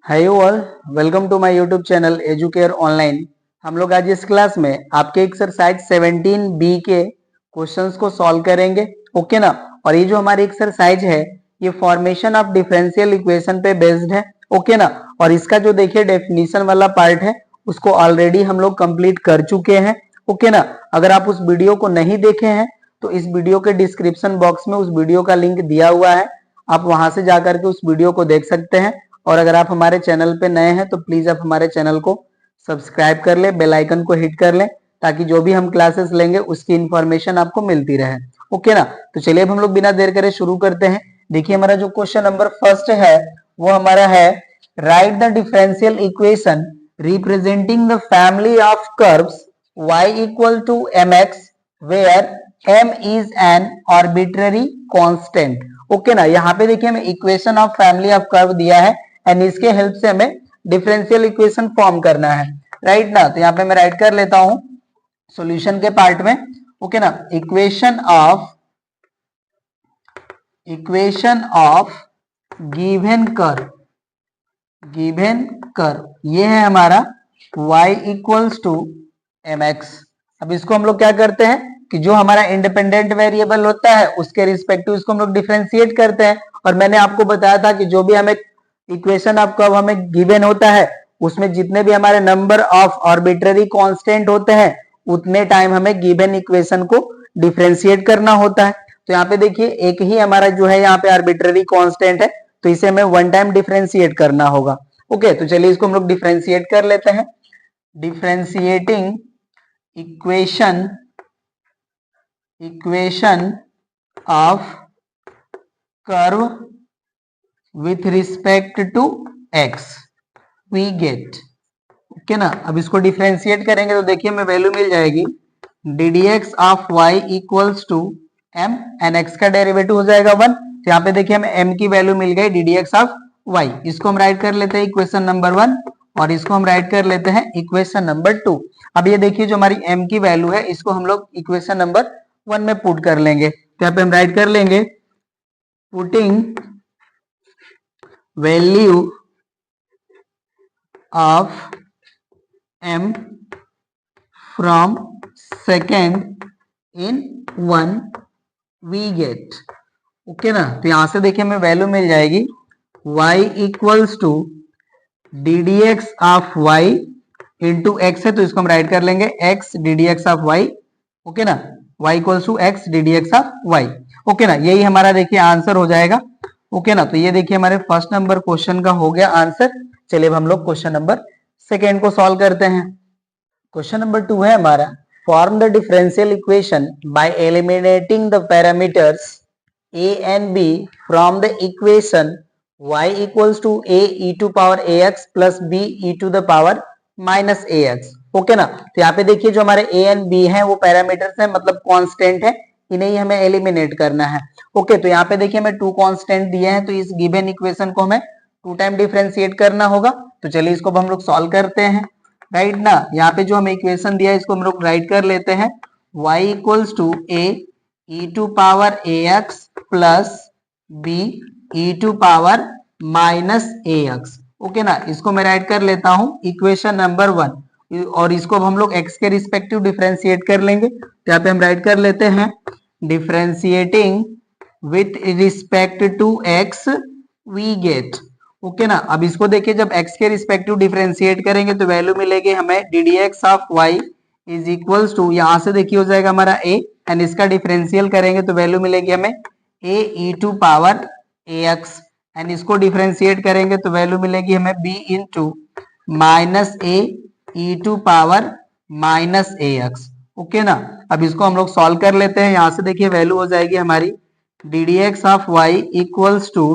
Hi all, welcome to my YouTube channel Educare online. हम लोग आज इस क्लास में आपके एक्सरसाइज 17B के क्वेश्चंस को सॉल्व करेंगे। ओके ना। और ये जो हमारी एक्सरसाइज है ये फॉर्मेशन ऑफ डिफरेंशियल इक्वेशन पे बेस्ड है। ओके ना। और इसका जो देखिए डेफिनेशन वाला पार्ट है उसको ऑलरेडी हम लोग कंप्लीट कर चुके हैं। ओके ना। अगर आप उस वीडियो को नहीं देखे हैं तो इस वीडियो के डिस्क्रिप्शन बॉक्स में उस वीडियो का लिंक दिया हुआ है, आप वहां से जाकर के उस वीडियो को देख सकते हैं। और अगर आप हमारे चैनल पे नए हैं तो प्लीज आप हमारे चैनल को सब्सक्राइब कर ले, बेल आइकन को हिट कर ले, ताकि जो भी हम क्लासेस लेंगे उसकी इंफॉर्मेशन आपको मिलती रहे। ओके ना। तो चलिए अब हम लोग बिना देर करे शुरू करते हैं। देखिए हमारा जो क्वेश्चन नंबर फर्स्ट है वो हमारा है, write the differential equation representing the family of curves y equal to mx where m is an arbitrary constant. Okay ना। यहाँ पे देखिए हमें equation of family of curve दिया है एंड इसके हेल्प से हमें डिफरेंशियल इक्वेशन फॉर्म करना है, राइट ना। तो यहाँ पे मैं राइट कर लेता हूं सॉल्यूशन के पार्ट में। ओके ना। इक्वेशन ऑफ गिवन कर्व ये है हमारा y इक्वल्स टू mx। अब इसको हम लोग क्या करते हैं कि जो हमारा इंडिपेंडेंट वेरिएबल होता है उसके रिस्पेक्टिव इसको हम लोग डिफरेंशिएट करते हैं। और मैंने आपको बताया था कि जो भी हमें इक्वेशन ऑफ कर्व हमें गिवन होता है उसमें जितने भी हमारे नंबर ऑफ आर्बिट्ररी कांस्टेंट होते हैं उतने टाइम हमें गिवन इक्वेशन को डिफरेंशिएट करना होता है। तो यहाँ पे देखिए एक ही हमारा जो है यहाँ पे आर्बिट्ररी कांस्टेंट है, तो इसे हमें वन टाइम डिफरेंशिएट करना होगा। ओके, तो चलिए इसको हम लोग डिफरेंशिएट कर लेते हैं। Differentiating equation of curve with respect to x we get. Okay ना। अब इसको डिफरेंशिएट करेंगे तो देखिए हमें वैल्यू मिल जाएगी d d x of y equals to m and x का डेरिवेटिव हो जाएगा 1। तो यहाँ पे देखिए हमें m की वैल्यू मिल गई d d x of y. इसको हम राइट कर लेते हैं इक्वेशन नंबर 1 और इसको हम राइट कर लेते हैं इक्वेशन नंबर 2। अब ये देखिए जो हमारी m की वैल्यू है इसको हम लोग इक्वेशन नंबर 1 में पुट कर लेंगे। तो यहाँ पे हम राइट कर लेंगे putting value of m from second in 1 we get। Okay ना। तो यहां से देखिए हमें वैल्यू मिल जाएगी y equals to d d x of y into x है तो इसको हम राइट कर लेंगे x d d x of y। Okay ना। y equals to x d d x of y। Okay ना। यही हमारा देखिए आंसर हो जाएगा। ओके ना। तो ये देखिए हमारे फर्स्ट नंबर क्वेश्चन का हो गया आंसर। चलिए अब हम लोग क्वेश्चन नंबर सेकेंड को सॉल्व करते हैं। क्वेश्चन नंबर 2 है हमारा, form the differential equation by eliminating the parameters a and b from the equation y equals to a e to power ax plus b e to the power minus ax। Okay ना। तो यहाँ पे देखिए जो हमारे a and b हैं वो parameters हैं, मतलब कांस्टेंट है, इन्हें ही हमें एलिमिनेट करना है। ओके, तो यहाँ पे देखिए हमें 2 कांस्टेंट दिए हैं तो इस गिवन इक्वेशन को हमें 2 टाइम डिफरेंशिएट करना होगा। तो चलिए इसको हम लोग सॉल्व करते हैं, राइट ना। यहाँ पे जो हमें इक्वेशन दिया है इसको हम लोग राइट कर लेते हैं y equals to a e to power ax plus b e to power minus ax। Okay ना। इसको मैं राइट कर लेता हूं इक्वेशन नंबर 1 और इसको हम लोग x के रिस्पेक्टिव डिफरेंशिएट कर लेंगे। तो यहाँ पे हम राइट कर लेते हैं differentiating with respect to x we get. Okay ना। अब इसको देखिए जब x के रिस्पेक्टिव डिफरेंशिएट करेंगे तो वैल्यू मिलेगी हमें d d x of y is equals to, यहां से देखिए हो जाएगा हमारा a एंड इसका डिफरेंशियल करेंगे तो वैल्यू मिलेगी हमें a e to power ax and इसको डिफरेंशिएट करेंगे तो वैल्यू मिलेगी हमें b into minus a e to power minus ax। Okay ना। अब इसको हम लोग सॉल्व कर लेते हैं। यहां से देखिए वैल्यू हो जाएगी हमारी d d x of y equals to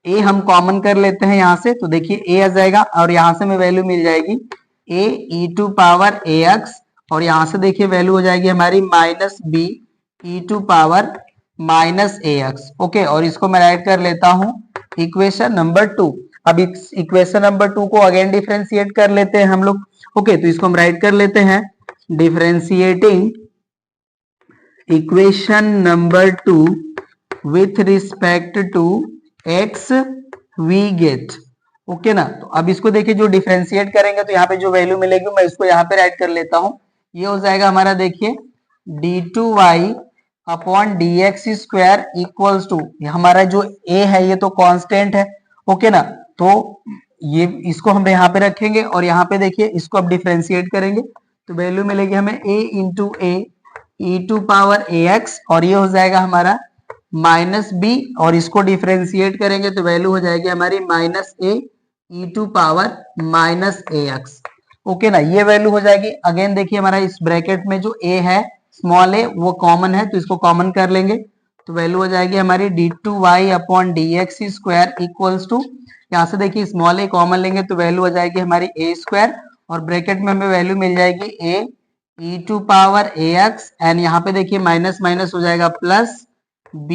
a हम कॉमन कर लेते हैं यहां से तो देखिए a आ जाएगा और यहां से हमें वैल्यू मिल जाएगी a e to power ax और यहां से देखिए वैल्यू हो जाएगी हमारी minus b e to power minus ax। Okay, और इसको मैं राइट कर लेता हूं इक्वेशन नंबर 2। अब इस इक्वेशन नंबर 2 को अगेन डिफरेंशिएट कर लेते हैं हम लोग। ओके, तो इसको हम राइट कर लेते हैं differentiating equation number 2 with respect to x we get। Okay ना। तो अब इसको देखिए जो डिफरेंशिएट करेंगे तो यहाँ पे जो वैल्यू मिलेगी मैं इसको यहाँ पे राइट कर लेता हूँ। ये हो जाएगा हमारा देखिए d2y upon d x square equals to, हमारा जो a है ये तो कांस्टेंट है, ओके ना। तो ये इसको हम यहाँ पे रखेंगे और यहाँ पे देखिए इसको अब डिफरेंशिएट करेंगे तो वैल्यू मिलेगी हमें a into a e to power a x, और ये हो जाएगा हमारा माइनस बी, और इसको डिफरेंशिएट करेंगे तो वैल्यू हो जाएगी हमारी minus a e to power minus a x, okay ना। ये वैल्यू हो जाएगी। अगेन देखिए हमारा इस ब्रैकेट में जो a है स्मॉल a वो कॉमन है तो इसको कॉमन कर लेंगे तो वैल्यू हो जाएगी हमारी d two y upon d x square equals to, यहाँ से देखिए स्मॉल a कॉमन लेंगे तो वैल्यू हो जाएगी हमारी a स्क्वायर, और ब्रैकेट में हमें वैल्यू मिल जाएगी a e to power a x, and यहाँ पे देखिए माइनस माइनस हो जाएगा plus b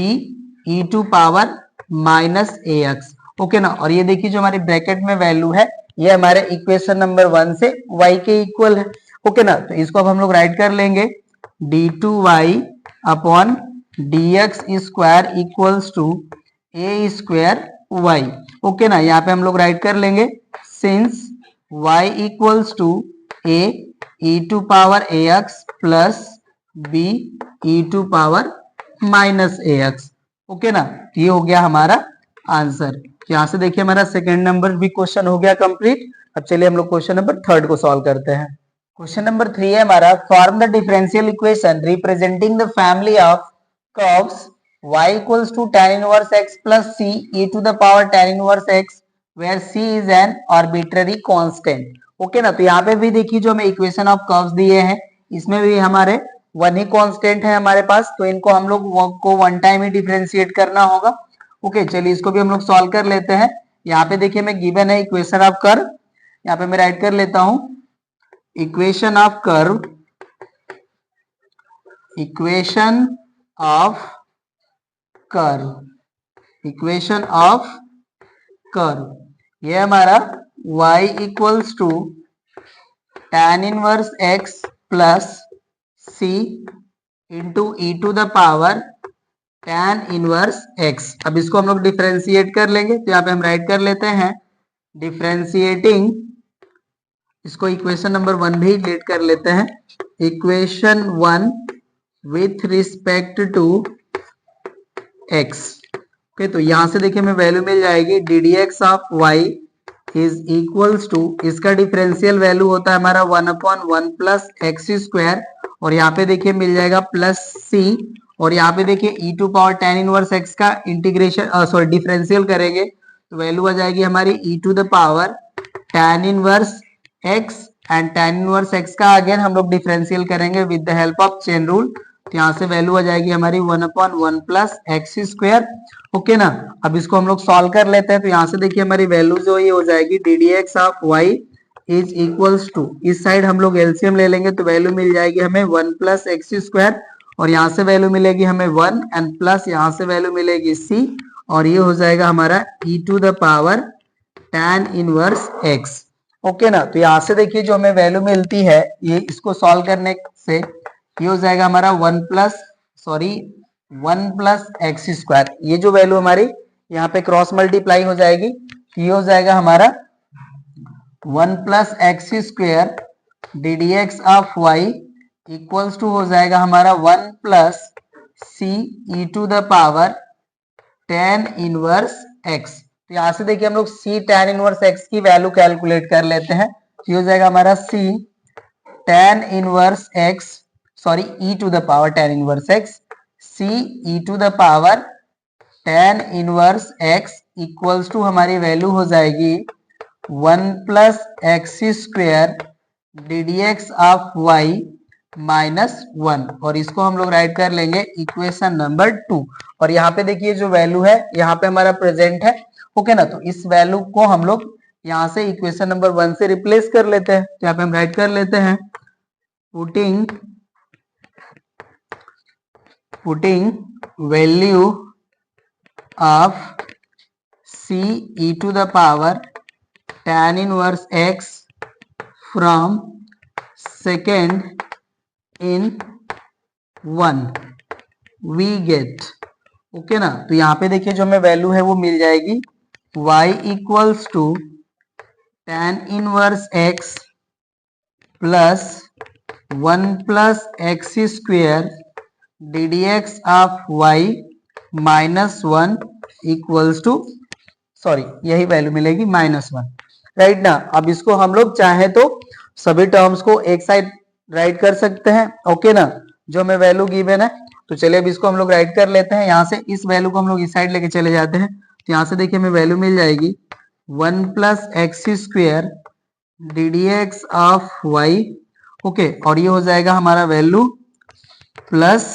e to power minus a x, okay ना। और ये देखिए जो हमारी ब्रैकेट में वैल्यू है ये हमारे इक्वेशन नंबर 1 से y के इक्वल है, ओके ना। तो इसको अब हम लोग राइट कर लेंगे d2y upon d x square equals to a square y, okay ना। यहाँ पे हम लोग राइट कर लेंगे since y equals to a e to power a x plus b e to power minus a x, okay ना। ये हो गया हमारा आंसर। यहाँ से देखिए हमारा सेकंड नंबर भी क्वेश्चन हो गया कंप्लीट। अब चलिए हम लोग क्वेश्चन नंबर 3 को सॉल्व करते हैं। क्वेश्चन नंबर 3 है हमारा, form the differential equation representing the family of curves y equals to tan inverse x plus c e to the power tan inverse x where c is an arbitrary constant, okay ना। तो यहाँ पे भी देखिए जो हमें equation of curves दिए हैं इसमें भी हमारे वन ही कांस्टेंट है हमारे पास, तो इनको हम लोग को वन टाइम ही डिफरेंशिएट करना होगा, ओके। चलिए इसको भी हम लोग सॉल्व कर लेते हैं। यहाँ पे देखिए मैं गिवन है इक्वेशन ऑफ कर्व, यहाँ पे मैं राइट कर लेता हूं equation of curve, equation of curve, equation of curve. ये हमारा y equals to tan inverse x plus c into e to the power tan inverse x। अब इसको हम लोग डिफरेंशिएट कर लेंगे तो यहाँ पे हम राइट कर लेते हैं डिफरेंशिएटिंग, इसको इक्वेशन नंबर 1 भी लेट कर लेते हैं, equation 1 with respect to x, okay. तो यहाँ से देखिए हमें वैल्यू मिल जाएगी d d x of y is equals to, इसका डिफरेंशियल वैल्यू होता है हमारा 1/1 प्लस एक्स स्क्वायर, और यहाँ पे देखिए मिल जाएगा प्लस सी, और यहाँ पे देखिए e to power tan inverse x का इंटीग्रेशन सॉरी डिफरेंशियल करेंगे तो वैल्यू आ जाएगी हमारी e to the power tan inverse x, and tan inverse x का अगेन हम लोग डिफरेंशियल करेंगे with the help of chain rule, तो यहाँ से वैल्यू आ जाएगी हमारी 1/1 प्लस एक्स स्क्वायर, ओके ना। अब इसको हम लोग सॉल्व कर लेते हैं तो यहाँ से देखिए हमारी वैल्यू जो ये हो जाएगी d d x of y is equals to, इस साइड हम लोग एलसीएम ले लेंगे तो वैल्यू मिल जाएगी हमें 1 प्लस एक्स स्क्वायर, और यहाँ से वैल्यू मिलेगी हमें 1 एंड प्लस यहाँ से वैल्यू मिलेगी c, और ये हो जाएगा हमारा e to the power tan inverse x, okay ना। तो यहाँ से देखिए जो हमें वैल्यू मिलती है ये इसको सॉल्व करने से ये हो जाएगा हमारा 1 प्लस एक्स स्क्वायर, ये जो वैल्यू हमारी यहाँ पे क्रॉस मल्टीप्लाई हो जाएगी तो ये हो जाएगा हमारा 1 plus x square d d x of y equals to हो जाएगा हमारा 1 plus c e to the power tan inverse x। तो यहाँ से देखिए हम लोग c tan इनवर्स x की वैल्यू कैलकुलेट कर लेते हैं, तो हो जाएगा हमारा c tan inverse x sorry e to the power tan inverse x, c e to the power tan inverse x equals to हमारी वैल्यू हो जाएगी 1 plus x square d d x of y minus 1, और इसको हम लोग write कर लेंगे equation number 2, और यहाँ पे देखिए जो वैल्यू है यहाँ पे हमारा प्रेजेंट है, ओके ना। तो इस वैल्यू को हम लोग यहाँ से इक्वेशन नंबर 1 से रिप्लेस कर लेते हैं, तो यहाँ पे हम राइट कर लेते हैं putting value of c e to the power tan inverse x from second in 1 we get, okay ना। तो यहाँ पे देखिए जो हमें वैल्यू है वो मिल जाएगी y equals to tan inverse x plus 1 plus x square d d x of y minus 1 equals to, sorry यही वैल्यू मिलेगी -1, राइट ना। अब इसको हम लोग चाहे तो सभी टर्म्स को एक साइड राइट कर सकते हैं, ओके ना, जो हमें वैल्यू गिवन है। तो चलिए अब इसको हम लोग राइट कर लेते हैं। यहाँ से इस वैल्यू को हम लोग इस साइड लेके चले जाते हैं, तो यहाँ से देखिए हमें वैल्यू मिल जाएगी 1 plus x square d d x of y, okay, और ये हो जाएगा हमारा value plus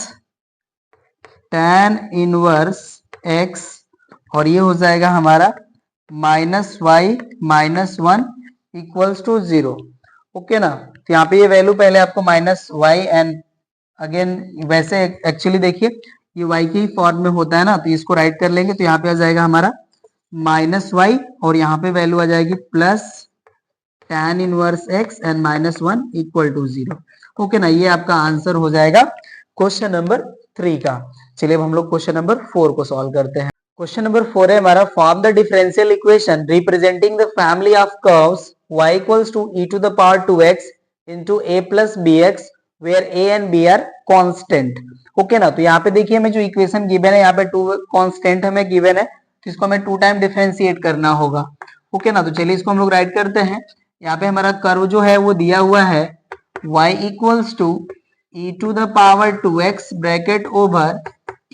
tan inverse x, और ये हो जाएगा हमारा -y -1 इक्वल्स टू 0, ओके ना। तो यहाँ पे ये वैल्यू पहले आपको -y एंड अगेन वैसे एक्चुअली देखिए ये y के ही फॉर्म में होता है ना, तो इसको राइट कर लेंगे तो यहाँ पे आ जाएगा हमारा -y और यहाँ पे वैल्यू आ जाएगी plus tan inverse x and -1 equal to 0, okay ना। ये आपका आंसर हो जाएगा क्वेश्चन नंबर 3 का। चलिए अब हम लोग क्वेश्चन नंबर 4 को सॉल्व करते हैं। क्वेश्चन नंबर 4 है हमारा, form the differential equation representing the family of curves y equals to e to the power 2x into a plus bx where a and b are constant, okay ना। तो यहाँ पे देखिए हमें जो इक्वेशन गिवन है, यहाँ पे 2 कांस्टेंट हमें गिवन है, तो इसको हमें 2 टाइम डिफरेंशिएट करना होगा, ओके ना। तो चलिए इसको हम लोग राइट करते हैं। यहाँ पे हमारा कर्व जो है वो दिया हुआ है y equals to e to the power 2x bracket over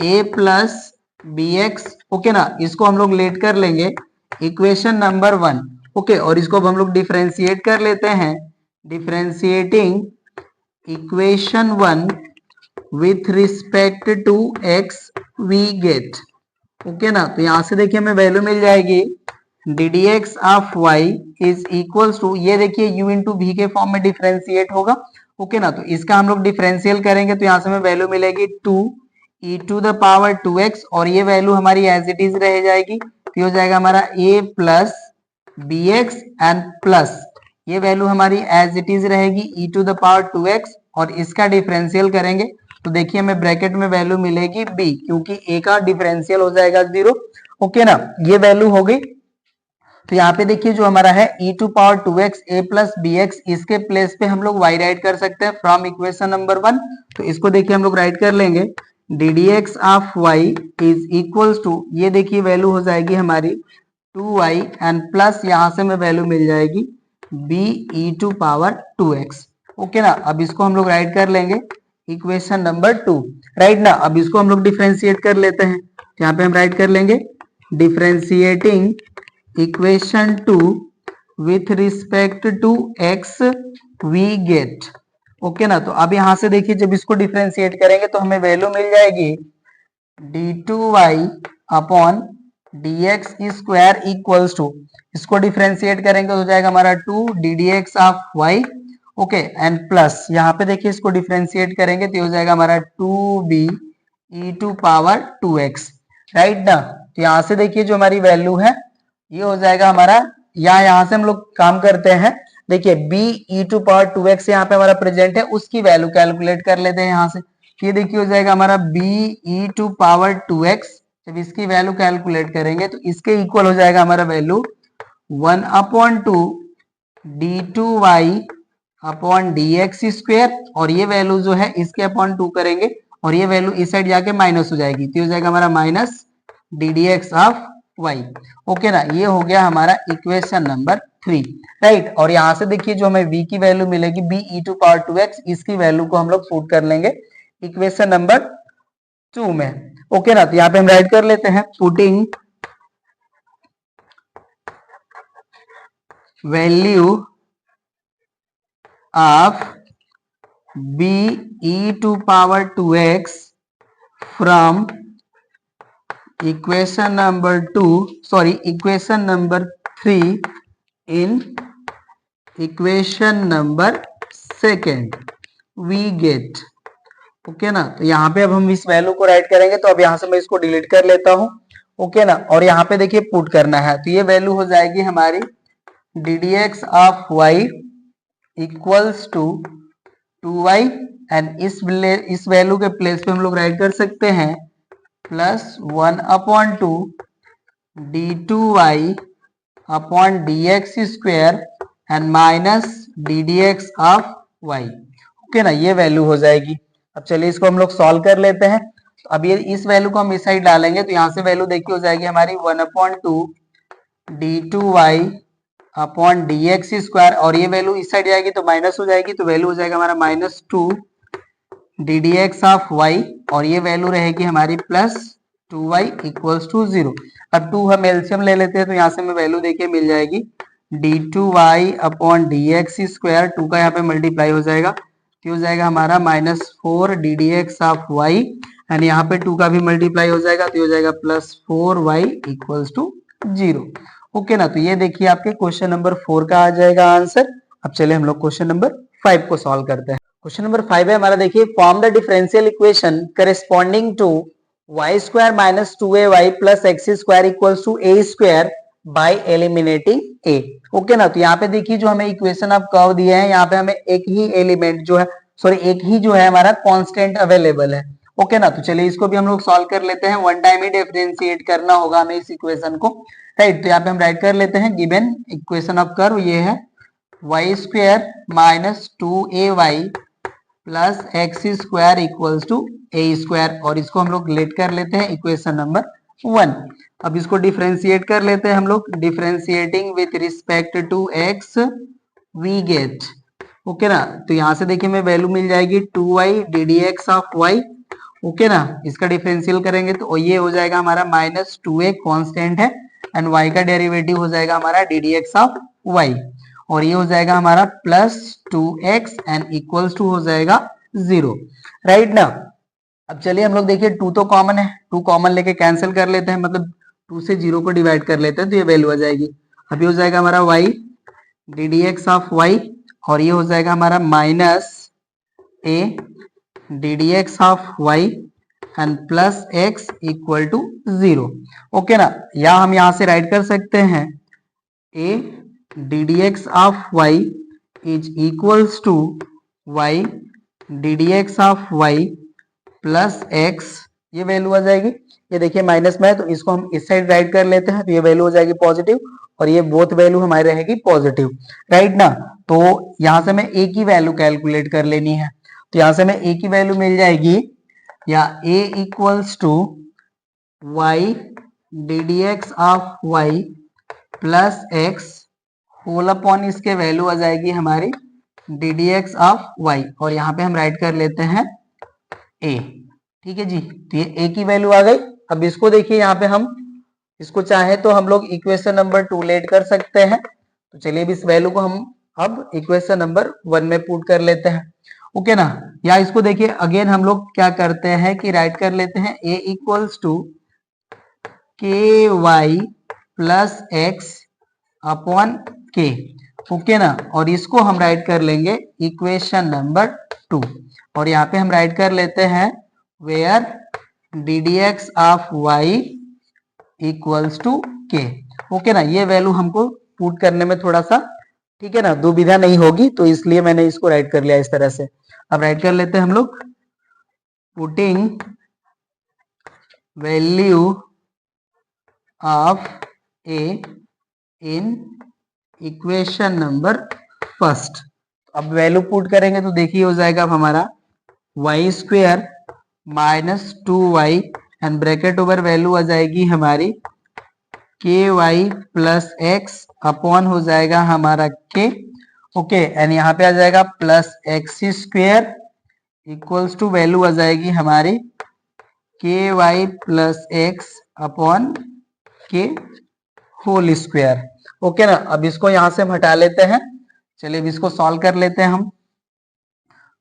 a plus bx, okay ना। इसको हम लोग लेट कर लेंगे इक्वेशन नंबर 1, ओके, और इसको अब हम लोग डिफरेंशिएट कर लेते हैं। Differentiating equation 1 with respect to x we get, okay ना। तो यहां से देखिए हमें वैल्यू मिल जाएगी d d x of y is equals to, ये देखिए u इंटू v के फॉर्म में डिफरेंशिएट होगा, ओके ना। तो इसका हम लोग डिफरेंशियल करेंगे तो यहाँ से हमें वैल्यू मिलेगी 2 e to the power 2x, और ये वैल्यू हमारी एज इट इज रह जाएगी, तो हो जाएगा हमारा a plus b x and plus ये वैल्यू हमारी एज इट इज रहेगी e to the power 2x, और इसका डिफरेंशियल करेंगे तो देखिए हमें ब्रैकेट में वैल्यू मिलेगी b, क्योंकि a का डिफरेंशियल हो जाएगा 0, ओके ना। ये वैल्यू हो गई। तो यहाँ पे देखिए जो हमारा है e to power 2x a plus b x, इसके प्लेस पे हम लोग y राइट कर सकते हैं फ्रॉम इक्वेशन नंबर 1। तो इसको देखिए हम लोग राइट कर लेंगे d d x of y is equals to, ये देखिए वैल्यू हो जाएगी हमारी 2y एंड प्लस यहाँ से हमें वैल्यू मिल जाएगी b e to power 2x, okay ना। अब इसको हम लोग राइट कर लेंगे इक्वेशन नंबर 2, राइट ना। अब इसको हम लोग डिफरेंशिएट कर लेते हैं, तो यहाँ पे हम राइट कर लेंगे differentiating equation 2 with respect to x we get, okay ना। तो अब यहां से देखिए जब इसको डिफरेंशिएट करेंगे तो हमें वैल्यू मिल जाएगी d2y upon dx square equals to, इसको डिफरेंशिएट करेंगे तो हो जाएगा हमारा 2 ddx of y, okay, and plus यहाँ पे देखिए इसको डिफरेंशिएट करेंगे तो हो जाएगा हमारा 2b e to power 2x, right ना। तो यहाँ से देखिए जो हमारी वैल्यू है ये हो जाएगा हमारा, यहाँ से हम लोग काम करते हैं, देखिए b e to power 2x यहाँ पे हमारा प्रेजेंट है, उसकी वैल्यू कैलकुलेट कर लेते हैं यहाँ से। ये देखिए हो जाएगा हमारा b e to power 2x, जब इसकी वैल्यू कैलकुलेट करेंगे तो इसके इक्वल हो जाएगा हमारा value 1 upon 2 d2y upon dx square, और ये वैल्यू जो है इसके अपॉन 2 करेंगे और ये वैल्यू इस साइड जाके माइनस हो जाएगी, तो हो जाएगा हमारा minus d d x of y, okay ना। ये हो गया हमारा इक्वेशन नंबर 3, राइट। और यहाँ से देखिए जो हमें v की वैल्यू मिलेगी b e to power 2x, इसकी वैल्यू को हम लोग पुट कर लेंगे इक्वेशन नंबर 2 में, ओके ना। तो यहाँ पे हम राइट कर लेते हैं putting value of b e to power 2x from equation number 2, sorry equation number 3 in equation number 2 we get, okay ना। तो यहाँ पे अब हम इस वैल्यू को राइट करेंगे, तो अब यहाँ से मैं इसको डिलीट कर लेता हूं, ओके ना। और यहाँ पे देखिए पुट करना है, तो ये वैल्यू हो जाएगी हमारी d d x of y equals to 2y, and इस वैल्यू के प्लेस पे हम लोग राइट कर सकते हैं plus 1 upon 2 d2y upon dx square and minus d d x of y. Okay ना, ये वैल्यू हो जाएगी। अब चलिए इसको हम लोग सॉल्व कर लेते हैं। तो अब ये इस वैल्यू को हम इस साइड डालेंगे तो यहाँ से वैल्यू देखिए हो जाएगी हमारी 1/2 d2y अपॉन dx स्क्वायर, और ये वैल्यू इस साइड जाएगी तो माइनस हो जाएगी, तो वैल्यू हो जाएगा हमारा -2 d d x of y, और ये वैल्यू रहेगी हमारी +2y इक्वल्स टू 0। अब 2 हम एलसीएम ले लेते हैं तो यहाँ से हमें वैल्यू देखिए मिल जाएगी d2y अपॉन dx स्क्वायर, 2 का यहाँ पे मल्टीप्लाई हो जाएगा तो हो जाएगा हमारा -4 d d x of y, and यहाँ पे 2 का भी मल्टीप्लाई हो जाएगा तो हो जाएगा +4y इक्वल्स टू 0। ओके ना, तो ये देखिए आपके क्वेश्चन नंबर 4 का आ जाएगा आंसर। अब चले हम लोग क्वेश्चन नंबर 5 को सॉल्व करते हैं। क्वेश्चन नंबर 5 है हमारा, देखिए form the differential equation corresponding to y square minus 2ay plus x square equals to a square by eliminating a। Okay ना, तो यहाँ पे देखिए जो हमें इक्वेशन ऑफ कर्व दिए हैं, यहाँ पे हमें एक ही एलिमेंट जो है, सॉरी एक ही जो है हमारा कांस्टेंट अवेलेबल है। ओके ना, तो चलिए इसको भी हम लोग सॉल्व कर लेते हैं। वन टाइम ही डिफरेंशिएट करना होगा हमें इस इक्वेशन को, राइट। तो यहाँ पे हम राइट कर लेते हैं, गिवन इक्वेशन ऑफ कर्व ये है y square minus 2ay plus x square equals to a square, और इसको हम लोग लेट कर लेते हैं इक्वेशन नंबर 1। अब इसको डिफरेंशिएट कर लेते हैं हम लोग। Differentiating with respect to x we get, okay ना, तो यहाँ से देखिए हमें वैल्यू मिल जाएगी 2y d d x of y. Okay ना, इसका डिफरेंशियल करेंगे तो ये हो जाएगा हमारा -2a कांस्टेंट है, एंड y का डेरिवेटिव हो जाएगा हमारा d d x of y, और ये हो जाएगा हमारा +2x एंड इक्वल्स टू हो जाएगा 0, राइट ना। अब चलिए हम लोग देखिए 2 तो कॉमन है, 2 कॉमन लेके कैंसिल कर लेते हैं, मतलब 2 से 0 को डिवाइड कर लेते हैं तो ये वैल्यू आ जाएगी। अभी हो जाएगा हमारा y d d x of y, और ये हो जाएगा हमारा -a d d x of y and plus x equal to 0। Okay ना, या हम यहाँ से राइट कर सकते हैं a d d x of y is equals to y d d x of y plus x, ये वैल्यू आ जाएगी। ये देखिए माइनस में है तो इसको हम इस साइड राइट कर लेते हैं, तो ये वैल्यू हो जाएगी पॉजिटिव, और ये बोथ वैल्यू हमारी रहेगी पॉजिटिव, राइट ना। तो यहाँ से हमें a की वैल्यू कैलकुलेट कर लेनी है, तो यहाँ से हमें a की वैल्यू मिल जाएगी, या a equals to y d d x of y plus x whole upon इसके वैल्यू आ जाएगी हमारी d d x of y, और यहाँ पे हम राइट कर लेते हैं a, ठीक है जी। तो ये a की वैल्यू आ गई। अब इसको देखिए यहाँ पे हम इसको चाहे तो हम लोग इक्वेशन नंबर 2 लेट कर सकते हैं, तो चलिए इस वैल्यू को हम अब इक्वेशन नंबर 1 में पुट कर लेते हैं, ओके ना। या इसको देखिए अगेन हम लोग क्या करते हैं कि राइट कर लेते हैं a इक्वल्स टू के वाई प्लस एक्स अपॉन के, ओके ना, और इसको हम राइट कर लेंगे इक्वेशन नंबर 2, और यहाँ पे हम राइट कर लेते हैं where d d x of y equals to k, okay ना। ये वैल्यू हमको पुट करने में थोड़ा सा, ठीक है ना, दुविधा नहीं होगी, तो इसलिए मैंने इसको राइट कर लिया इस तरह से। अब राइट कर लेते हैं हम लोग, putting value of a in equation number first. अब वैल्यू पुट करेंगे तो देखिए हो जाएगा अब हमारा y square minus 2y and bracket over value आ जाएगी हमारी k y plus x upon हो जाएगा हमारा के, ओके, एंड यहाँ पे आ जाएगा plus x square equals to value आ जाएगी हमारी k y plus x upon k whole square, okay ना। अब इसको यहाँ से हम हटा लेते हैं, चलिए अब इसको सॉल्व कर लेते हैं हम।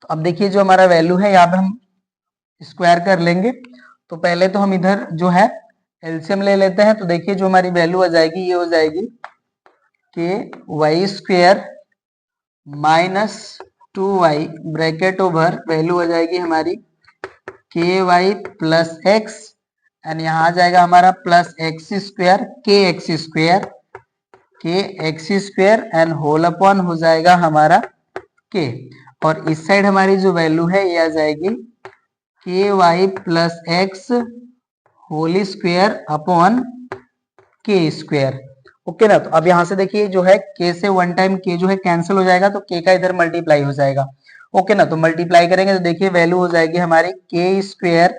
तो अब देखिए जो हमारा वैल्यू है यहाँ पे हम स्क्वायर कर लेंगे, तो पहले तो हम इधर जो है एलसीएम ले लेते हैं, तो देखिए जो हमारी वैल्यू आ जाएगी ये हो जाएगी k y square minus 2y bracket over value आ जाएगी हमारी k y plus x, and यहाँ आ जाएगा हमारा plus x square k x square and whole upon हो जाएगा हमारा के, और इस साइड हमारी जो वैल्यू है ये आ जाएगी k y plus x whole square upon k square, okay ना। तो अब यहाँ से देखिए जो है k से वन टाइम k जो है कैंसिल हो जाएगा, तो k का इधर मल्टीप्लाई हो जाएगा। ओके ना, तो मल्टीप्लाई करेंगे तो देखिए वैल्यू हो जाएगी हमारी k square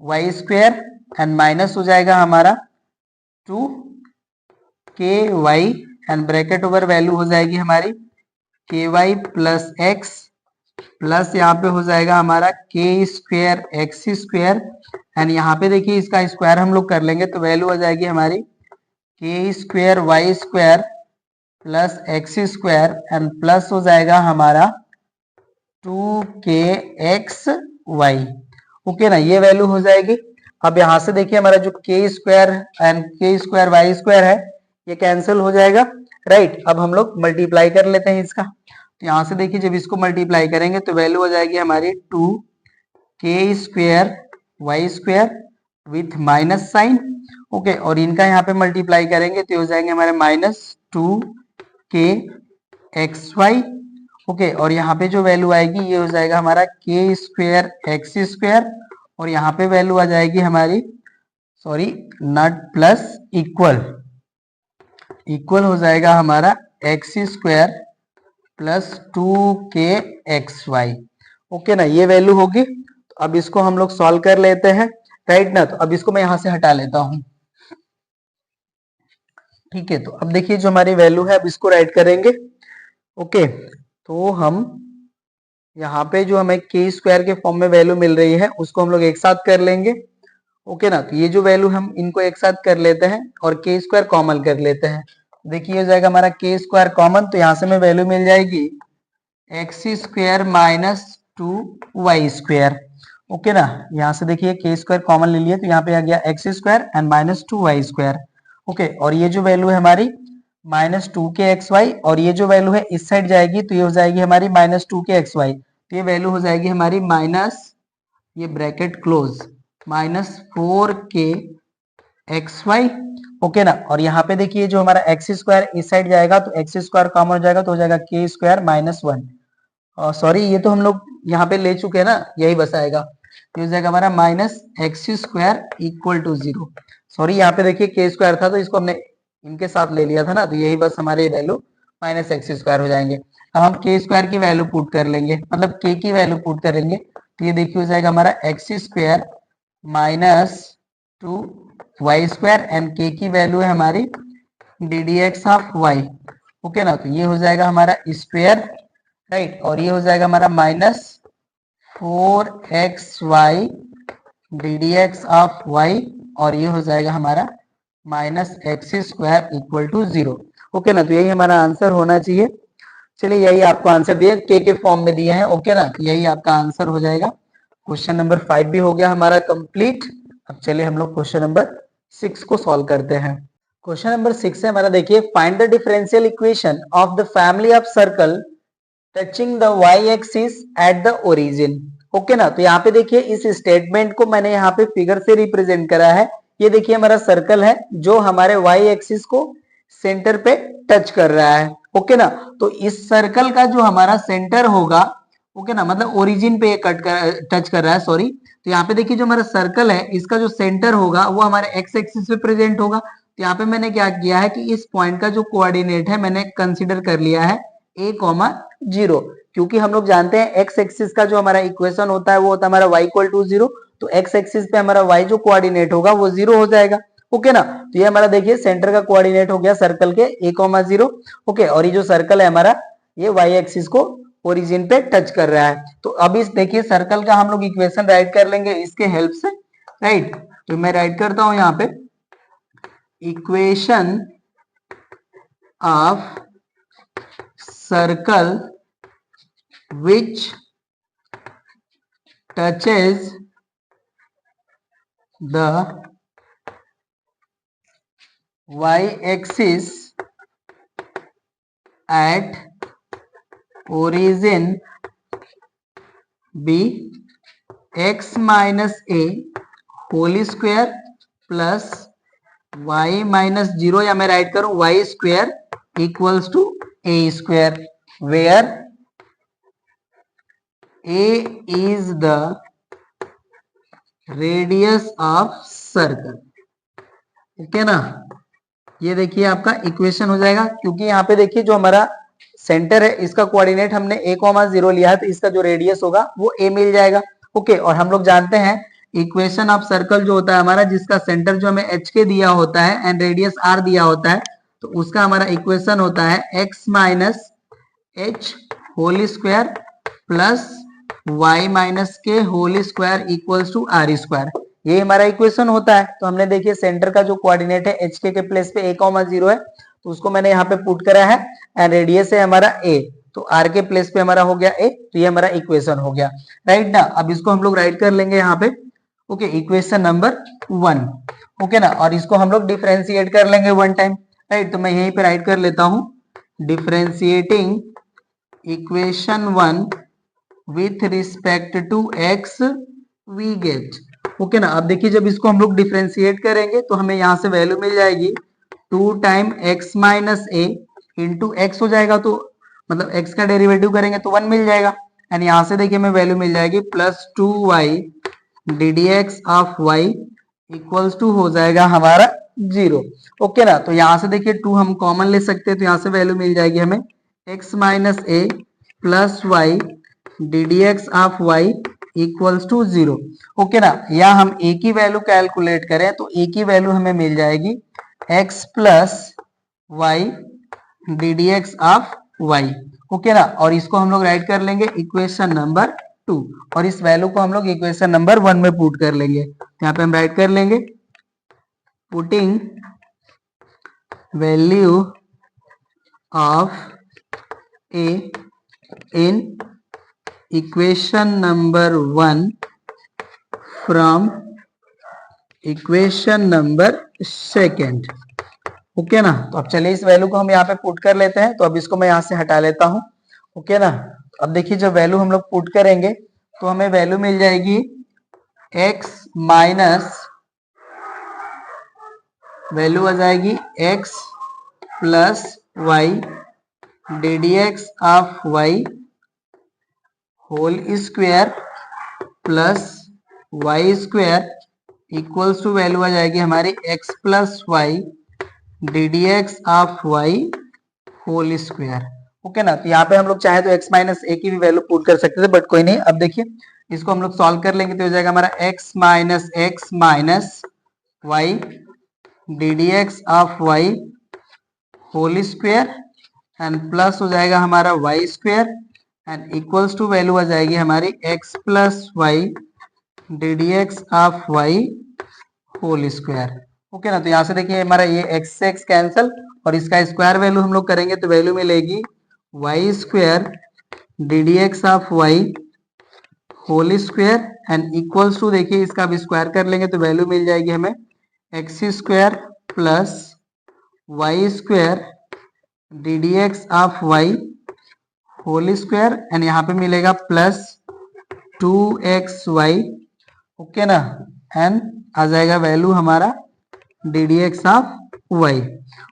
y square and minus हो जाएगा हमारा 2ky and bracket over value हो जाएगी हमारी ky प्लस एक्स प्लस यहाँ पे हो जाएगा हमारा k square x square and यहाँ पे देखिए इसका स्क्वायर हम लोग कर लेंगे तो वैल्यू हो जाएगी हमारी k square y square plus x square and plus हो जाएगा हमारा 2kxy। ओके ना, ये वैल्यू हो जाएगी। अब यहाँ से देखिए हमारा जो k square and k square y square है ये कैंसिल हो जाएगा, राइट। अब हम लोग मल्टीप्लाई कर लेते हैं इसका। तो यहाँ से देखिए जब इसको मल्टीप्लाई करेंगे तो वैल्यू हो जाएगी हमारी 2k square y square with minus sign. Okay, और इनका यहाँ पे मल्टीप्लाई करेंगे तो हो जाएंगे हमारे -2kxy। ओके, और यहाँ पे जो वैल्यू आएगी ये हो जाएगा हमारा k स्क्वायर एक्स स्क्वायर और यहाँ पे वैल्यू आ जाएगी हमारी सॉरी नॉट प्लस इक्वल हो जाएगा हमारा x square plus 2kxy। Okay ना, ये वैल्यू होगी। तो अब इसको हम लोग सॉल्व कर लेते हैं, राइट ना। तो अब इसको मैं यहां से हटा लेता हूं, ठीक है। तो अब देखिए जो हमारी वैल्यू है अब इसको राइट करेंगे। ओके, तो हम यहाँ पे जो हमें k स्क्वायर के फॉर्म में वैल्यू मिल रही है उसको हम लोग एक साथ कर लेंगे। ओके ना, तो ये जो वैल्यू हम इनको एक साथ कर लेते हैं और k स्क्वायर कॉमन कर लेते हैं। देखिए हो जाएगा हमारा k स्क्वायर कॉमन, तो यहाँ से हमें वैल्यू मिल जाएगी x square minus 2y square. Okay ना, यहाँ से देखिए k स्क्वायर कॉमन ले लिए तो यहाँ पे आ गया x square and minus 2y square. Okay, और ये जो वैल्यू है हमारी -2kxy और ये जो वैल्यू है इस साइड जाएगी तो ये हो जाएगी हमारी -2kxy। तो ये वैल्यू हो जाएगी हमारी माइनस, ये ब्रैकेट क्लोज, -4kxy। ओके ना, और यहाँ पे देखिए जो हमारा एक्स स्क्वायर इस साइड जाएगा तो एक्स स्क्वायर कॉमन हो जाएगा तो हो जाएगा k स्क्वायर -1। सॉरी ये तो हम लोग यहाँ पे ले चुके हैं ना, यही बस आएगा। तो हो जाएगा हमारा -x square equal to 0। Sorry यहाँ पे देखिए k स्क्वायर था तो इसको हमने इनके साथ ले लिया था ना, तो यही बस हमारे वैल्यू -x स्क्वायर हो जाएंगे। अब हम k स्क्वायर की वैल्यू पुट कर लेंगे, मतलब k की वैल्यू पुट करेंगे तो ये देखिए हो जाएगा हमारा x square -2y square and k की वैल्यू है हमारी ddx ऑफ y। ओके ना, तो ये हो जाएगा हमारा स्क्वायर, राइट, और ये हो जाएगा हमारा -4xy ddx ऑफ y और ये हो जाएगा हमारा -x square equal to 0। Okay ना, तो यही हमारा आंसर होना चाहिए। चलिए यही आपको आंसर दिए के फॉर्म में दिए हैं। ओके ना, तो यही आपका आंसर हो जाएगा। क्वेश्चन नंबर 5 भी हो गया हमारा कंप्लीट। अब चलिए हम लोग क्वेश्चन नंबर 6 को सॉल्व करते हैं। क्वेश्चन नंबर 6 है हमारा, देखिए find the differential equation of the family of circle touching the y axis at the origin. Okay ना, तो यहाँ पे देखिए इस स्टेटमेंट को मैंने यहाँ पे फिगर से रिप्रेजेंट करा है। ये देखिए हमारा सर्कल है जो हमारे वाई एक्सिस को सेंटर पे टच कर रहा है। ओके ना, तो इस सर्कल का जो हमारा सेंटर होगा, ओके ना, मतलब ओरिजिन पे टच कर रहा है, सॉरी। तो यहाँ पे देखिए जो हमारा सर्कल है इसका जो सेंटर होगा वो हमारे एक्स एक्सिस पे प्रेजेंट होगा। तो यहाँ पे मैंने क्या किया है कि इस पॉइंट का जो कोऑर्डिनेट है मैंने कंसीडर कर लिया है a,0, क्योंकि हम लोग जानते हैं एक्स एक्सिस का जो हमारा इक्वेशन होता है वो होता है हमारा y इक्वल टू 0। तो एक्स एक्सिस पे हमारा y जो कोऑर्डिनेट होगा वो 0 हो जाएगा। ओके ना, तो ये हमारा देखिए सेंटर का कोऑर्डिनेट हो गया सर्कल के a,0। ओके, और ये जो सर्कल है हमारा ये y एक्सिस को ओरिजिन पे टच कर रहा है। तो अब इस देखिए सर्कल का हम लोग इक्वेशन राइट कर लेंगे इसके हेल्प से, राइट। तो मैं राइट करता हूं यहाँ पे equation of circle which touches the y-axis at origin be x minus a whole square plus y minus 0, या मैं राइट करूं y square equals to a square where a is the radius of circle। Okay ना, ये देखिए आपका equation हो जाएगा, क्योंकि यहाँ पे देखिए जो हमारा सेंटर है इसका कोऑर्डिनेट हमने a,0 लिया है, तो इसका जो रेडियस होगा वो a मिल जाएगा। ओके, और हम लोग जानते हैं इक्वेशन ऑफ सर्कल जो होता है हमारा, जिसका सेंटर जो हमें h के दिया होता है एंड रेडियस r दिया होता है, तो उसका हमारा इक्वेशन होता है x minus h whole square plus y minus k whole square equals to r square. ये हमारा इक्वेशन होता है। तो हमने देखिए सेंटर का जो कोऑर्डिनेट है एच के प्लेस पे a,0 है, तो उसको मैंने यहाँ पे पुट करा है एंड रेडियस है हमारा a, तो r के प्लेस पे हमारा हो गया a, तो ये हमारा इक्वेशन हो गया, राइट ना। अब इसको हम लोग राइट कर लेंगे यहाँ पे। Okay, equation number 1। ओके ना, और इसको हम लोग डिफरेंशिएट कर लेंगे वन टाइम, राइट। तो मैं यहीं पे राइट कर लेता हूँ, differentiating equation 1 with respect to x we get. Okay ना, अब देखिए जब इसको हम लोग डिफरेंशिएट करेंगे तो हमें यहाँ से वैल्यू मिल जाएगी 2 टाइम x माइनस ए इंटू एक्स हो जाएगा, तो मतलब x का डेरिवेटिव करेंगे तो 1 मिल जाएगा, एंड यहाँ से देखिए हमें वैल्यू मिल जाएगी plus 2y d d x of y equals to हो जाएगा हमारा 0। ओके ना, तो यहाँ से देखिए 2 हम कॉमन ले सकते हैं, तो यहाँ से वैल्यू मिल जाएगी हमें x minus a plus y d d x of y equals to 0। Okay ना, या हम a की वैल्यू कैलकुलेट करें तो a की वैल्यू हमें मिल जाएगी x plus y d d x of y. Okay ना, और इसको हम लोग राइट कर लेंगे इक्वेशन नंबर 2, और इस वैल्यू को हम लोग इक्वेशन नंबर 1 में पुट कर लेंगे। यहाँ पे हम राइट कर लेंगे, putting value of a in equation number 1 from equation number 2। Okay ना, तो अब चलिए इस वैल्यू को हम यहाँ पे पुट कर लेते हैं। तो अब इसको मैं यहाँ से हटा लेता हूँ। ओके ना, अब देखिए जब वैल्यू हम लोग पुट करेंगे तो हमें वैल्यू मिल जाएगी x माइनस वैल्यू आ जाएगी x plus y d d x of y whole square plus y square equals to value आ जाएगी हमारी x plus y d d x of y whole square. Okay ना, तो यहाँ पे हम लोग चाहे तो x माइनस ए की भी वैल्यू पुट कर सकते थे, बट कोई नहीं। अब देखिए इसको हम लोग सॉल्व कर लेंगे तो हो जाएगा हमारा x minus y d d x of y whole square and plus हो जाएगा हमारा y square and equals to value आ जाएगी हमारी x plus y d d x of y whole square. Okay ना, तो यहाँ से देखिए हमारा ये x से x कैंसल, और इसका स्क्वायर वैल्यू हम लोग करेंगे तो वैल्यू मिलेगी y square d d x of y whole square and equals to देखिए इसका अब स्क्वायर कर लेंगे तो वैल्यू मिल जाएगी हमें x square plus y square d d x of y whole square and यहाँ पे मिलेगा प्लस 2xy। ओके ना, एंड आ जाएगा वैल्यू हमारा d d x of y.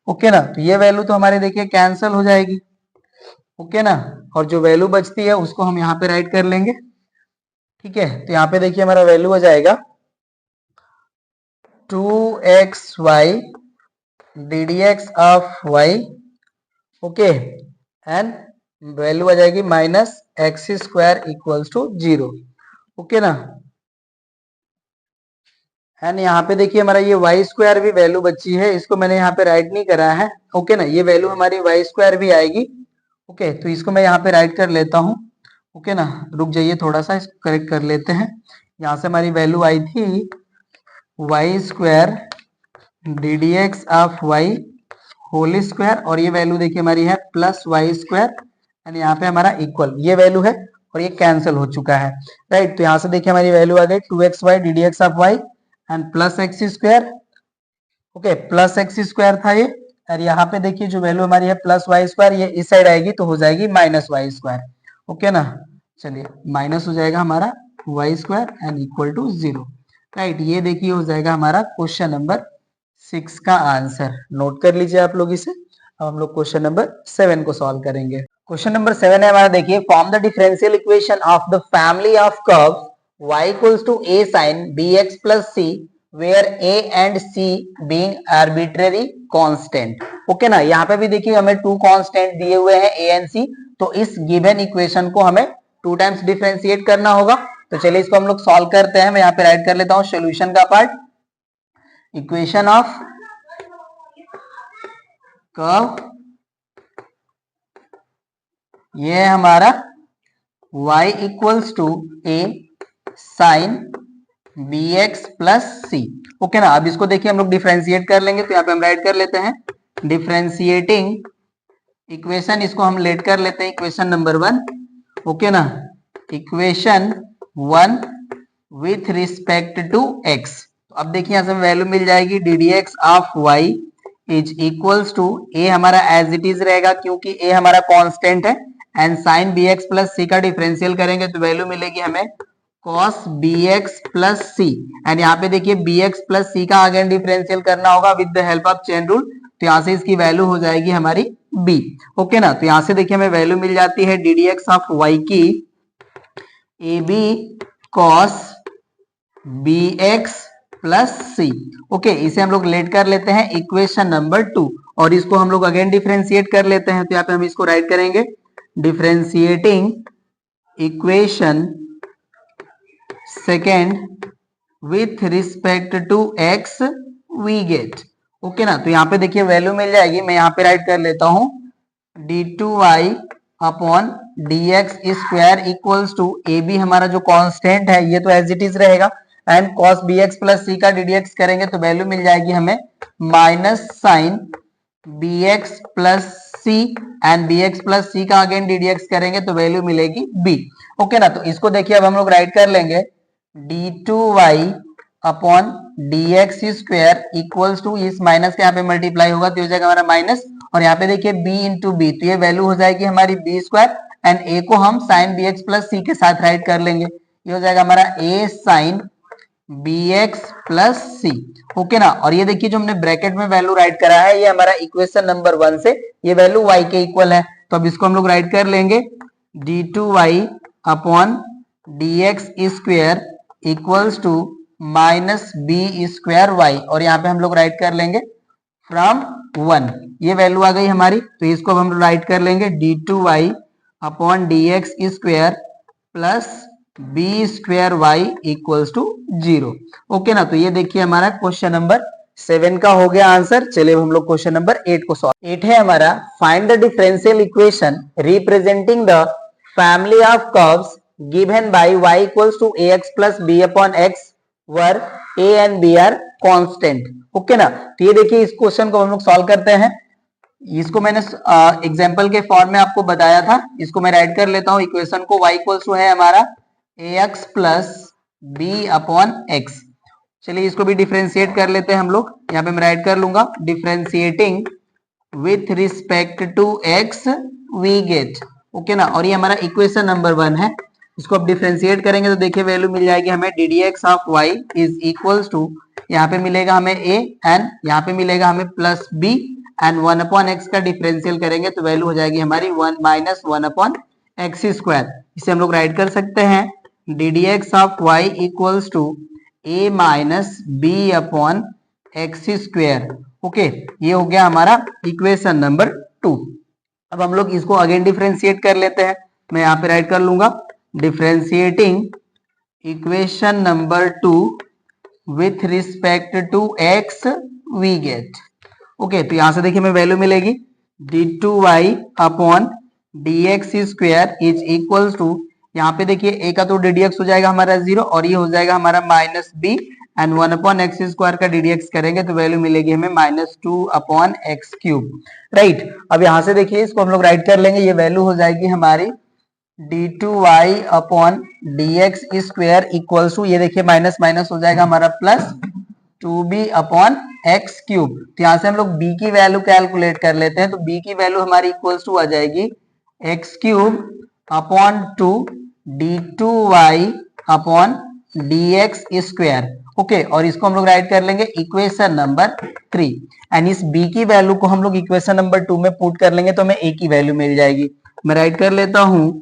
Okay ना, तो ये वैल्यू तो हमारे देखिए कैंसल हो जाएगी। ओके ना, और जो वैल्यू बचती है उसको हम यहाँ पे राइट कर लेंगे। ठीक है, तो यहाँ पे देखिए हमारा वैल्यू हो जाएगा 2xy d d x of y. Okay, and value आ जाएगी minus x square equals to 0। Okay ना, एंड यहाँ पे देखिए हमारा ये वाई स्क्वायर भी वैल्यू बची है, इसको मैंने यहाँ पे राइट नहीं करा है। ओके ना, ये वैल्यू हमारी वाई स्क्वायर भी आएगी। ओके, तो इसको मैं यहाँ पे राइट कर लेता हूँ। ओके ना, रुक जाइए थोड़ा सा, इसको करेक्ट कर लेते हैं। यहाँ से हमारी वैल्यू आई थी y square d d x of y whole square, और ये वैल्यू देखिए हमारी है प्लस वाई स्क्वायर एंड यहाँ पे हमारा इक्वल ये वैल्यू है, और ये कैंसिल हो चुका है, राइट। तो यहाँ से देखिए हमारी वैल्यू आ गई 2xy d d x of y and plus x square. Okay, plus x square था ये, और यहाँ पे देखिए जो वैल्यू हमारी है प्लस वाई स्क्वायर, ये इस साइड आएगी तो हो जाएगी माइनस वाई स्क्वायर। ओके ना, चलिए माइनस हो जाएगा हमारा y square and equal to 0, right. ये देखिए हो जाएगा हमारा क्वेश्चन नंबर 6 का आंसर। नोट कर लीजिए आप लोग इसे। अब हम लोग क्वेश्चन नंबर 7 को सॉल्व करेंगे। क्वेश्चन नंबर 7 है हमारा, देखिए form the differential equation of the family of curves y equals to a sin bx plus c where a and c being arbitrary constant. Okay ना, यहाँ पे भी देखिए हमें टू कांस्टेंट दिए हुए हैं ए एंड सी, तो इस गिवन इक्वेशन को हमें टू टाइम्स डिफरेंशिएट करना होगा। तो चलिए इसको हम लोग सॉल्व करते हैं। मैं यहाँ पे राइट कर लेता हूँ सोल्यूशन का पार्ट। इक्वेशन ऑफ कर्व, ये है हमारा y equals to a sine b x plus C. Okay ना, अब इसको देखिए हम लोग डिफरेंशिएट कर लेंगे। तो यहाँ पे हम राइट कर लेते हैं डिफरेंशिएटिंग इक्वेशन, इसको हम लेट कर लेते हैं इक्वेशन नंबर 1। ओके ना, equation 1 with respect to x। तो अब देखिए यहाँ से वैल्यू मिल जाएगी d d x of y is equals to a हमारा एज इट इज रहेगा क्योंकि ए हमारा कांस्टेंट है, and sine b x plus c का डिफरेंशियल करेंगे तो वैल्यू मिलेगी हमें cos bx plus c. And यहाँ पे देखिए bx प्लस सी का अगेन डिफरेंशियल करना होगा with the help of chain rule. तो यहाँ से इसकी वैल्यू हो जाएगी हमारी b। ओके ना, तो यहाँ से देखिए हमें वैल्यू मिल जाती है d d x of y की a b cos bx plus C. Okay, इसे हम लोग लेट कर लेते हैं इक्वेशन नंबर 2 और इसको हम लोग अगेन डिफरेंशिएट कर लेते हैं। तो यहाँ पे हम इसको राइट करेंगे differentiating equation second with respect to x we get. Okay ना, तो यहाँ पे देखिए वैल्यू मिल जाएगी, मैं यहाँ पे राइट कर लेता हूँ d2y upon dx square equals to a b हमारा जो कांस्टेंट है ये तो एज इट इज रहेगा, and cos bx plus c का ddx करेंगे तो वैल्यू मिल जाएगी हमें minus sine bx plus c, and bx plus c का अगेन ddx करेंगे तो वैल्यू मिलेगी b। ओके ना, तो इसको देखिए अब हम लोग राइट कर लेंगे d2y upon dx square equals to, इस माइनस के यहाँ पे मल्टीप्लाई होगा तो हो जाएगा हमारा माइनस, और यहाँ पे देखिए b इंटू बी, तो ये वैल्यू हो जाएगी हमारी b स्क्वायर, एंड a को हम साइन bx प्लस सी के साथ राइट कर लेंगे, ये हो जाएगा हमारा a sine bx plus C. Okay ना, और ये देखिए जो हमने ब्रैकेट में वैल्यू राइट करा है ये हमारा इक्वेशन नंबर 1 से ये वैल्यू y के इक्वल है। तो अब इसको हम लोग राइट कर लेंगे d2y upon dx square equals to minus b square y, और यहाँ पे हम लोग राइट कर लेंगे फ्रॉम 1, ये वैल्यू आ गई हमारी। तो इसको हम राइट कर लेंगे d2y upon dx square plus b square y equals to 0। Okay ना, तो ये देखिए हमारा क्वेश्चन नंबर 7 का हो गया आंसर। चलिए हम लोग क्वेश्चन नंबर 8 को सॉल्व। 8 है हमारा find the differential equation representing the family of curves given by y equals to ax plus b upon x where a and b are constant। Okay ना, तो ये देखिए इस क्वेश्चन को हम लोग सॉल्व करते हैं। इसको मैंने एग्जांपल के फॉर्म में आपको बताया था, इसको मैं राइट कर लेता हूँ इक्वेशन को। y इक्वल्स टू है हमारा ax plus b upon x। चलिए इसको भी डिफरेंशिएट कर लेते हैं हम लोग। यहाँ पे मैं राइट कर लूंगा differentiating with respect to x we get. Okay ना, और ये हमारा इक्वेशन नंबर 1 है। इसको अब डिफरेंशिएट करेंगे तो देखिए वैल्यू मिल जाएगी हमें d d x of y is equals to, यहाँ पे मिलेगा हमें a एंड यहाँ पे मिलेगा हमें plus b, and 1 upon x का डिफरेंशियल करेंगे तो वैल्यू हो जाएगी हमारी 1 माइनस 1 अपॉन एक्स स्क्वायर। इसे हम लोग राइट कर सकते हैं d d x of y equals to a minus b upon x square. Okay, ये हो गया हमारा इक्वेशन नंबर 2। अब हम लोग इसको अगेन डिफरेंशिएट कर लेते हैं। मैं यहाँ पे राइट कर लूंगा differentiating equation number 2 with respect to x we get. Okay, तो यहां से देखिए हमें वैल्यू मिलेगी d2y upon dx square is equals to, यहाँ पे देखिए a का तो ddx हो जाएगा हमारा 0 और ये हो जाएगा हमारा minus b, and 1 upon x square का ddx करेंगे तो वैल्यू मिलेगी हमें minus 2 upon x cube. Right, अब यहां से देखिए इसको हम लोग राइट कर लेंगे, ये वैल्यू हो जाएगी हमारी d2y upon dx square equals to, ये देखिए माइनस माइनस हो जाएगा हमारा plus 2b upon x cube. तो यहाँ से हम लोग b की वैल्यू कैलकुलेट कर लेते हैं, तो b की वैल्यू हमारी इक्वल्स टू आ जाएगी x cube upon 2 d2y upon dx square. Okay, और इसको हम लोग राइट कर लेंगे इक्वेशन नंबर 3, एंड इस b की वैल्यू को हम लोग इक्वेशन नंबर 2 में पुट कर लेंगे तो हमें a की वैल्यू मिल जाएगी। मैं राइट कर लेता हूं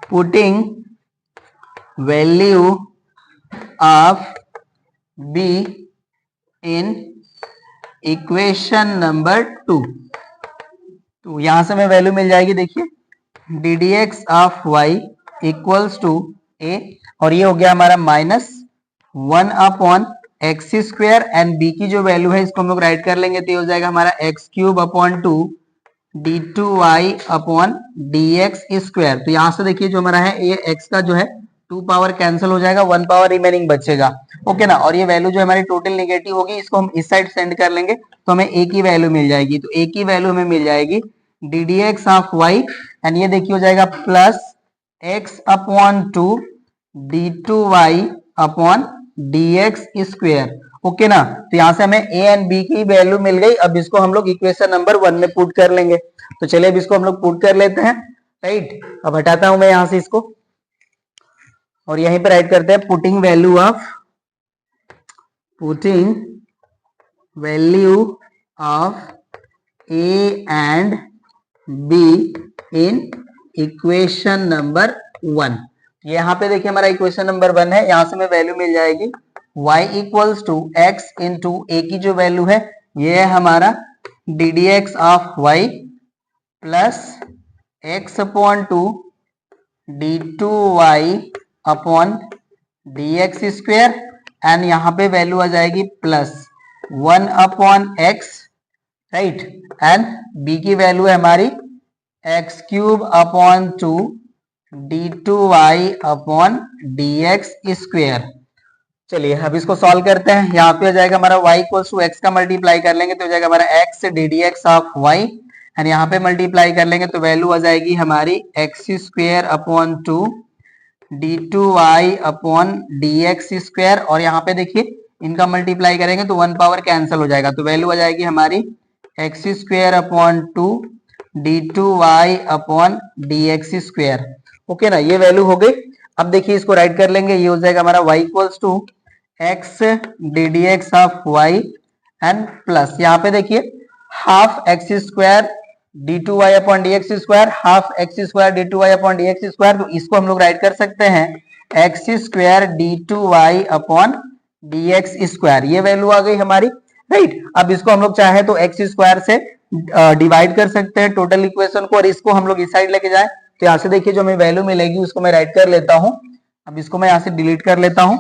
putting value of b in equation number 2। तो यहां से हमें वैल्यू मिल जाएगी, देखिए d d x of y equals to a, और ये हो गया हमारा -1/x², एंड बी की जो वैल्यू है इसको हम लोग राइट कर लेंगे, तो ये हो जाएगा हमारा x³ d2y/dx²। तो यहां से देखिए जो हमारा है ये x का जो है 2 पावर कैंसिल हो जाएगा, 1 पावर रिमेनिंग बचेगा, ओके ना। और ये वैल्यू जो हमारी टोटल नेगेटिव होगी इसको हम इस साइड सेंड कर लेंगे, तो हमें a की वैल्यू मिल जाएगी। तो a की वैल्यू हमें मिल जाएगी d d x of y, and ये देखिए हो जाएगा +x/2 d2y/dx², ओके ना। तो यहां से हमें a एंड b की वैल्यू मिल गई। अब इसको हम लोग इक्वेशन नंबर 1 में पुट कर लेंगे। तो चलिए अब इसको हम लोग पुट कर लेते हैं, राइट। अब हटाता हूं मैं यहां से इसको, और यहीं पे राइट करते हैं putting value of a and b in equation number 1। यहाँ पे देखिए हमारा इक्वेशन नंबर 1 है, यहां से हमें वैल्यू मिल जाएगी y equals to x into a की जो वैल्यू है ये है हमारा d d x of y plus x/2 d2y/dx², and यहाँ पे वैल्यू आ जाएगी +1/x, राइट। एंड b की वैल्यू है हमारी x³/2 d2y/dx²। चलिए अब इसको सॉल्व करते हैं। यहाँ पे हो जाएगा हमारा y इक्वल्स टू x का मल्टीप्लाई कर लेंगे तो हो जाएगा हमारा x d d x of y, and यहाँ पे मल्टीप्लाई कर लेंगे तो वैल्यू आ जाएगी हमारी x² d2y/dx², और यहाँ पे देखिए इनका मल्टीप्लाई करेंगे तो 1 पावर कैंसिल हो जाएगा, तो वैल्यू आ जाएगी हमारी x²/2 d2y/dx², ओके ना। ये वैल्यू हो गई। अब देखिए इसको राइट कर लेंगे, ये हो जाएगा हमारा y equals to x d d x of y, and plus यहाँ पे देखिए half x² d2y/dx², half x² d2y/dx², तो इसको हम लोग राइट कर सकते हैं x² d2y/dx²। ये वैल्यू आ गई हमारी, राइट। अब इसको हम लोग चाहे तो x² से डिवाइड कर सकते हैं टोटल इक्वेशन को, और इसको हम लोग इस साइड लेके जाए तो यहाँ से देखिए जो हमें वैल्यू मिलेगी उसको मैं राइट कर लेता हूँ। अब इसको मैं यहाँ से डिलीट कर लेता हूँ,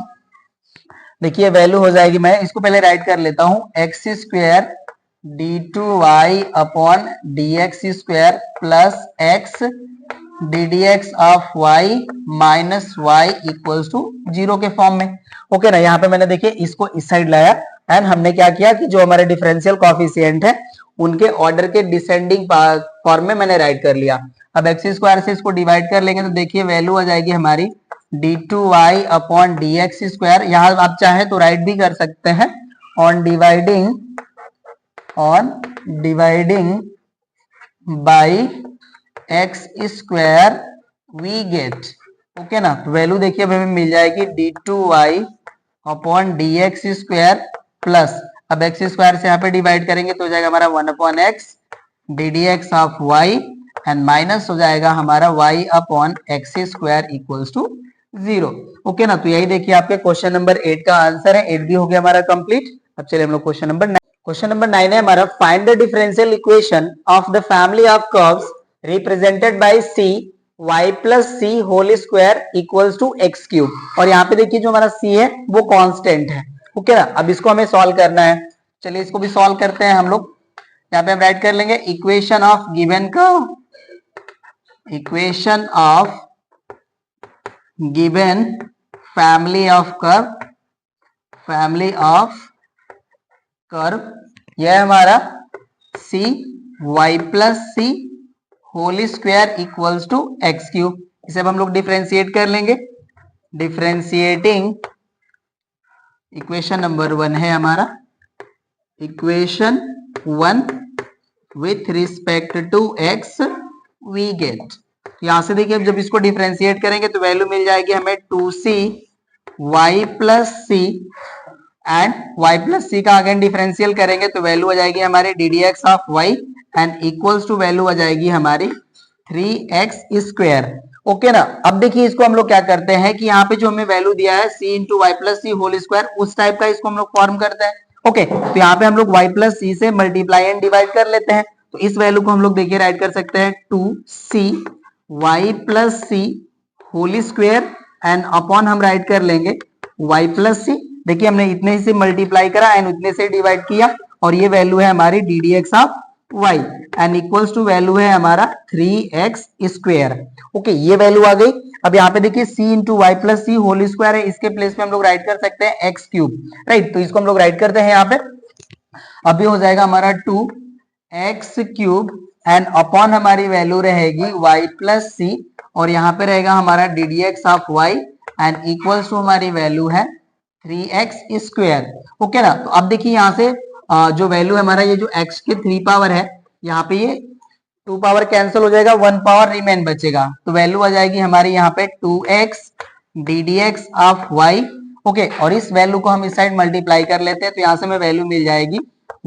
देखिए वैल्यू हो जाएगी, मैं इसको पहले राइट कर लेता हूँ x² d2y/dx² plus x d d x of y minus y equals to 0 के फॉर्म में, ओके ना। यहाँ पे मैंने देखिए इसको इस साइड लाया, एंड हमने क्या किया कि जो हमारे डिफरेंशियल कोएफिशिएंट है उनके ऑर्डर के डिसेंडिंग फॉर्म में मैंने राइट कर लिया। अब x² से इसको डिवाइड कर लेंगे तो देखिए वैल्यू आ जाएगी हमारी d2y/dx²। यहाँ आप चाहे तो राइट भी कर सकते हैं on dividing by x² we get, okay ना। तो वैल्यू देखिए अब हमें मिल जाएगी d2y/dx² प्लस, अब x² से यहाँ पे डिवाइड करेंगे तो हो जाएगा हमारा 1/x D d x of y, and minus हो जाएगा हमारा y/x² इक्वल्स टू 0, ओके ना। तो यही देखिए आपके क्वेश्चन नंबर 8 का आंसर है। 8 भी हो गया हमारा कंप्लीट। अब चलिए हम लोग क्वेश्चन नंबर 9 है हमारा, find the differential equation of the family of curves represented by c y plus c whole square equals to x³, और यहाँ पे देखिए जो हमारा c है वो कांस्टेंट है, ओके ना। अब इसको हमें सॉल्व करना है, चलिए इसको भी सॉल्व करते हैं हम लोग। यहाँ पे हम राइट कर लेंगे equation of given curve, equation of given family of curve, यह हमारा c y plus c whole square equals to x³। इसे अब हम लोग डिफरेंशिएट कर लेंगे। डिफरेंशिएटिंग इक्वेशन नंबर 1 है हमारा, equation 1 with respect to x we get. यहां से देखिए अब जब इसको डिफरेंशिएट करेंगे तो वैल्यू मिल जाएगी हमें 2c y plus c, and y plus c का अगेन डिफरेंशियल करेंगे तो वैल्यू आ जाएगी हमारी d d x of y, and equals to value आ जाएगी हमारी 3x², ओके ना। अब देखिए इसको हम लोग क्या करते हैं कि यहाँ पे जो हमें वैल्यू दिया है c into y plus c whole square, उस टाइप का इसको हम लोग फॉर्म करते हैं, ओके, तो यहाँ पे हम लोग y प्लस सी से मल्टीप्लाई एंड डिवाइड कर लेते हैं। तो इस वैल्यू को हम लोग देखिए राइट कर सकते हैं 2c y plus c whole square and upon हम राइट कर लेंगे y प्लस सी। देखिए हमने इतने से मल्टीप्लाई करा एंड उतने से डिवाइड किया और ये वैल्यू है हमारी d d x of y and equals to value है हमारा 3x स्क्वायर। ओके, ये वैल्यू आ गई। अब यहाँ पे देखिए c into y plus c whole square है, इसके प्लेस में हम लोग राइट कर सकते हैं x क्यूब, राइट। तो इसको हम लोग राइट करते हैं यहाँ पे। अभी हो जाएगा हमारा 2x क्यूब एंड अपॉन हमारी वैल्यू रहेगी y प्लस सी और यहाँ पे रहेगा हमारा d d x of y and equals to हमारी वैल्यू है 3x स्क्वायर। ओके ना। तो अब देखिए यहाँ से जो वैल्यू है हमारा, ये जो x के 3 पावर है, यहाँ पे ये 2 पावर कैंसिल हो जाएगा, 1 पावर रिमेन बचेगा। तो वैल्यू आ जाएगी हमारी यहाँ पे 2x D d x of y। Okay, और इस वैल्यू को हम इस साइड मल्टीप्लाई कर लेते हैं तो यहाँ से हमें वैल्यू मिल जाएगी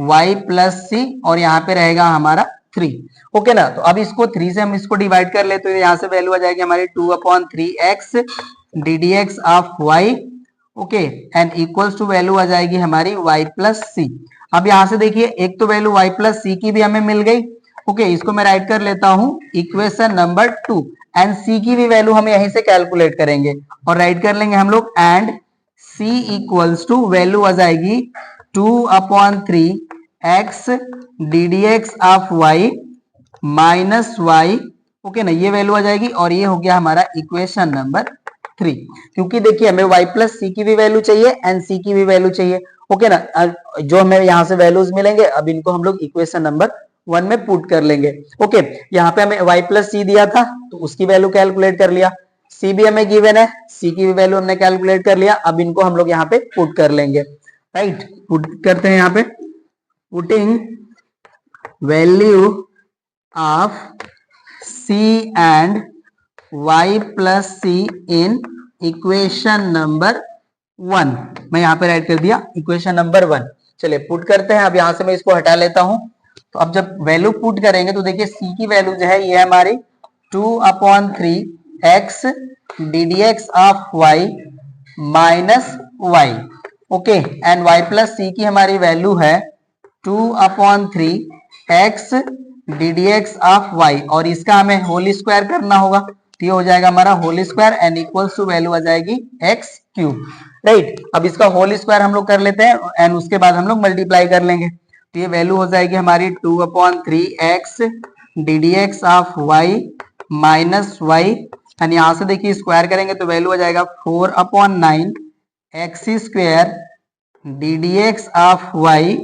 y प्लस सी और यहाँ पे रहेगा हमारा 3। ओके ना। तो अब इसको 3 से हम इसको डिवाइड कर लेते हैं तो यहाँ से वैल्यू आ जाएगी हमारी 2/3x d d x of y। Okay, and equals to value आ जाएगी हमारी y प्लस सी। अब यहाँ से देखिए एक तो वैल्यू y प्लस सी की भी हमें मिल गई। ओके, इसको मैं राइट कर लेता हूं इक्वेशन नंबर 2 एंड c की भी वैल्यू हम यहीं से कैलकुलेट करेंगे और राइट कर लेंगे हम लोग and c equals to value आ जाएगी 2/3x d d x of y minus y। Okay ना, ये वैल्यू आ जाएगी और ये हो गया हमारा इक्वेशन नंबर 3। क्योंकि देखिए हमें y प्लस सी की भी वैल्यू चाहिए एंड c की भी वैल्यू चाहिए। ओके ना, जो हमें यहाँ से वैल्यूज मिलेंगे अब इनको हम लोग इक्वेशन नंबर 1 में पुट कर लेंगे। ओके, यहाँ पे हमें y प्लस सी दिया था तो उसकी वैल्यू कैलकुलेट कर लिया, c भी हमें गिवन है, c की भी वैल्यू हमने कैलकुलेट कर लिया। अब इनको हम लोग यहाँ पे पुट कर लेंगे, राइट। पुट करते हैं यहाँ पे, putting value of c and y plus c in equation number 1। मैं यहाँ पे राइट कर दिया इक्वेशन नंबर 1। चलिए पुट करते हैं। अब यहाँ से मैं इसको हटा लेता हूं। तो अब जब वैल्यू पुट करेंगे तो देखिए c की वैल्यू जो है ये हमारी 2/3x d d x of y minus y। Okay, and y plus c की हमारी वैल्यू है 2/3x d d x of y और इसका हमें होल स्क्वायर करना होगा। तो ये हो जाएगा हमारा whole square and equals to value आ जाएगी x क्यूब, राइट। अब इसका होल स्क्वायर हम लोग कर लेते हैं एंड उसके बाद हम लोग मल्टीप्लाई कर लेंगे। तो ये वैल्यू हो जाएगी हमारी 2/3x d d x of y minus y and यहाँ से देखिए स्क्वायर करेंगे तो वैल्यू आ जाएगा 4/9 x square d d x of y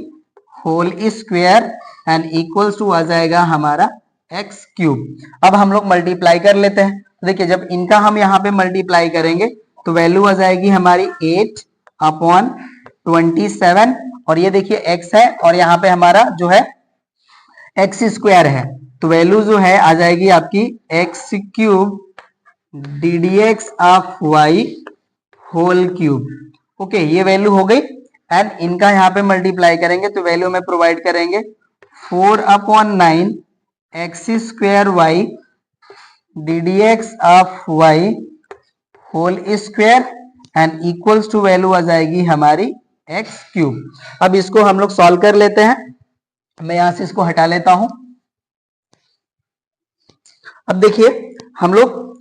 whole square and equals to आ जाएगा हमारा x क्यूब। अब हम लोग मल्टीप्लाई कर लेते हैं। तो देखिए जब इनका हम यहाँ पे मल्टीप्लाई करेंगे तो वैल्यू आ जाएगी हमारी 8/27 और ये देखिए x है और यहाँ पे हमारा जो है x स्क्वायर है। तो वैल्यू जो है आ जाएगी आपकी x cube d d x of y whole cube. Okay, ये वैल्यू हो गई एंड इनका यहाँ पे मल्टीप्लाई करेंगे तो वैल्यू में प्रोवाइड करेंगे 4/9 x square y d d x of y whole square and equals to value आ जाएगी हमारी x क्यूब। अब इसको हम लोग सॉल्व कर लेते हैं। मैं यहां से इसको हटा लेता हूं। अब देखिए हम लोग,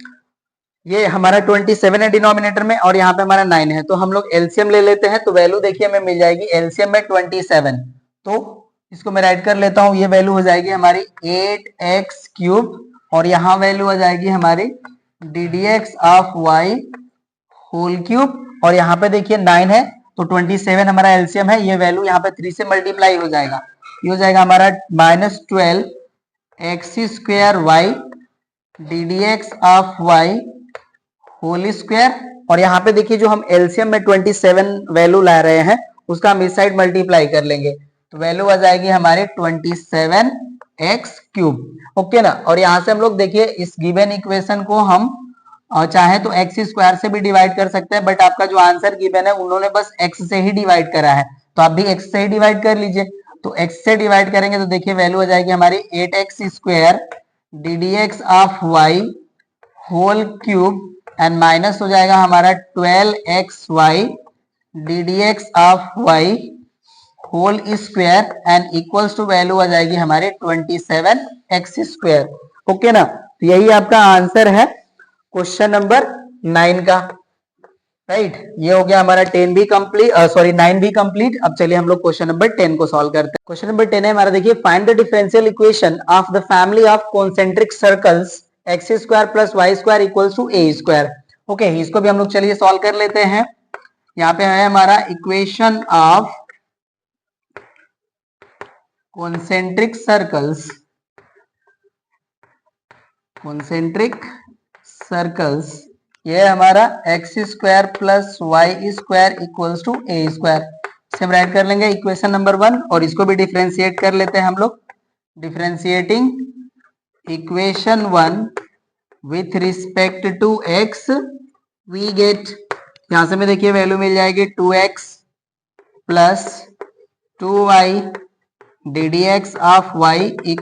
ये हमारा 27 है डिनोमिनेटर में और यहाँ पे हमारा 9 है, तो हम लोग एलसीएम ले लेते हैं। तो वैल्यू देखिए हमें मिल जाएगी एलसीएम में 27। तो इसको मैं राइट कर लेता हूँ। ये वैल्यू हो जाएगी हमारी 8x क्यूब और यहाँ वैल्यू आ जाएगी हमारी d d x of y whole cube और यहाँ पे देखिए 9 है तो 27 हमारा एलसीएम है। ये वैल्यू यहाँ पे 3 से मल्टीप्लाई हो जाएगा, ये हो जाएगा हमारा -12 x square y d d x of y whole square और यहाँ पे देखिए जो हम एलसीएम में 27 वैल्यू ला रहे हैं उसका हम इस साइड मल्टीप्लाई कर लेंगे तो वैल्यू आ जाएगी हमारे 27x क्यूब। ओके ना, और यहाँ से हम लोग देखिए इस गिवन इक्वेशन को हम चाहे तो x स्क्वायर से भी डिवाइड कर सकते हैं, बट आपका जो आंसर गिवन है उन्होंने बस x से ही डिवाइड करा है तो आप भी x से ही डिवाइड कर लीजिए। तो x से डिवाइड करेंगे तो देखिए वैल्यू आ जाएगी हमारी 8x square d d x of y whole cube and minus हो जाएगा हमारा 12xy d d x of y whole square and equals to value आ जाएगी हमारे 27x²। ओके ना, तो यही आपका आंसर है क्वेश्चन नंबर 9 का। राइट, ये हो गया हमारा 10 भी कंप्लीट, सॉरी 9 भी कंप्लीट। अब चलिए हम लोग क्वेश्चन नंबर 10 को सॉल्व करते हैं। क्वेश्चन नंबर 10 है हमारा, देखिए find the differential equation of the family of concentric circles x² + y² = a²। Okay, इसको भी हम लोग चलिए सॉल्व कर लेते हैं। यहाँ पे है हमारा इक्वेशन ऑफ कॉन्सेंट्रिक सर्कल्स, ये हमारा x² + y² = a²। इसे हम राइट कर लेंगे इक्वेशन नंबर 1 और इसको भी डिफरेंशिएट कर लेते हैं हम लोग। Differentiating equation 1 with respect to x, we get, यहां से में देखिए वैल्यू मिल जाएगी 2x + 2y ddx of y =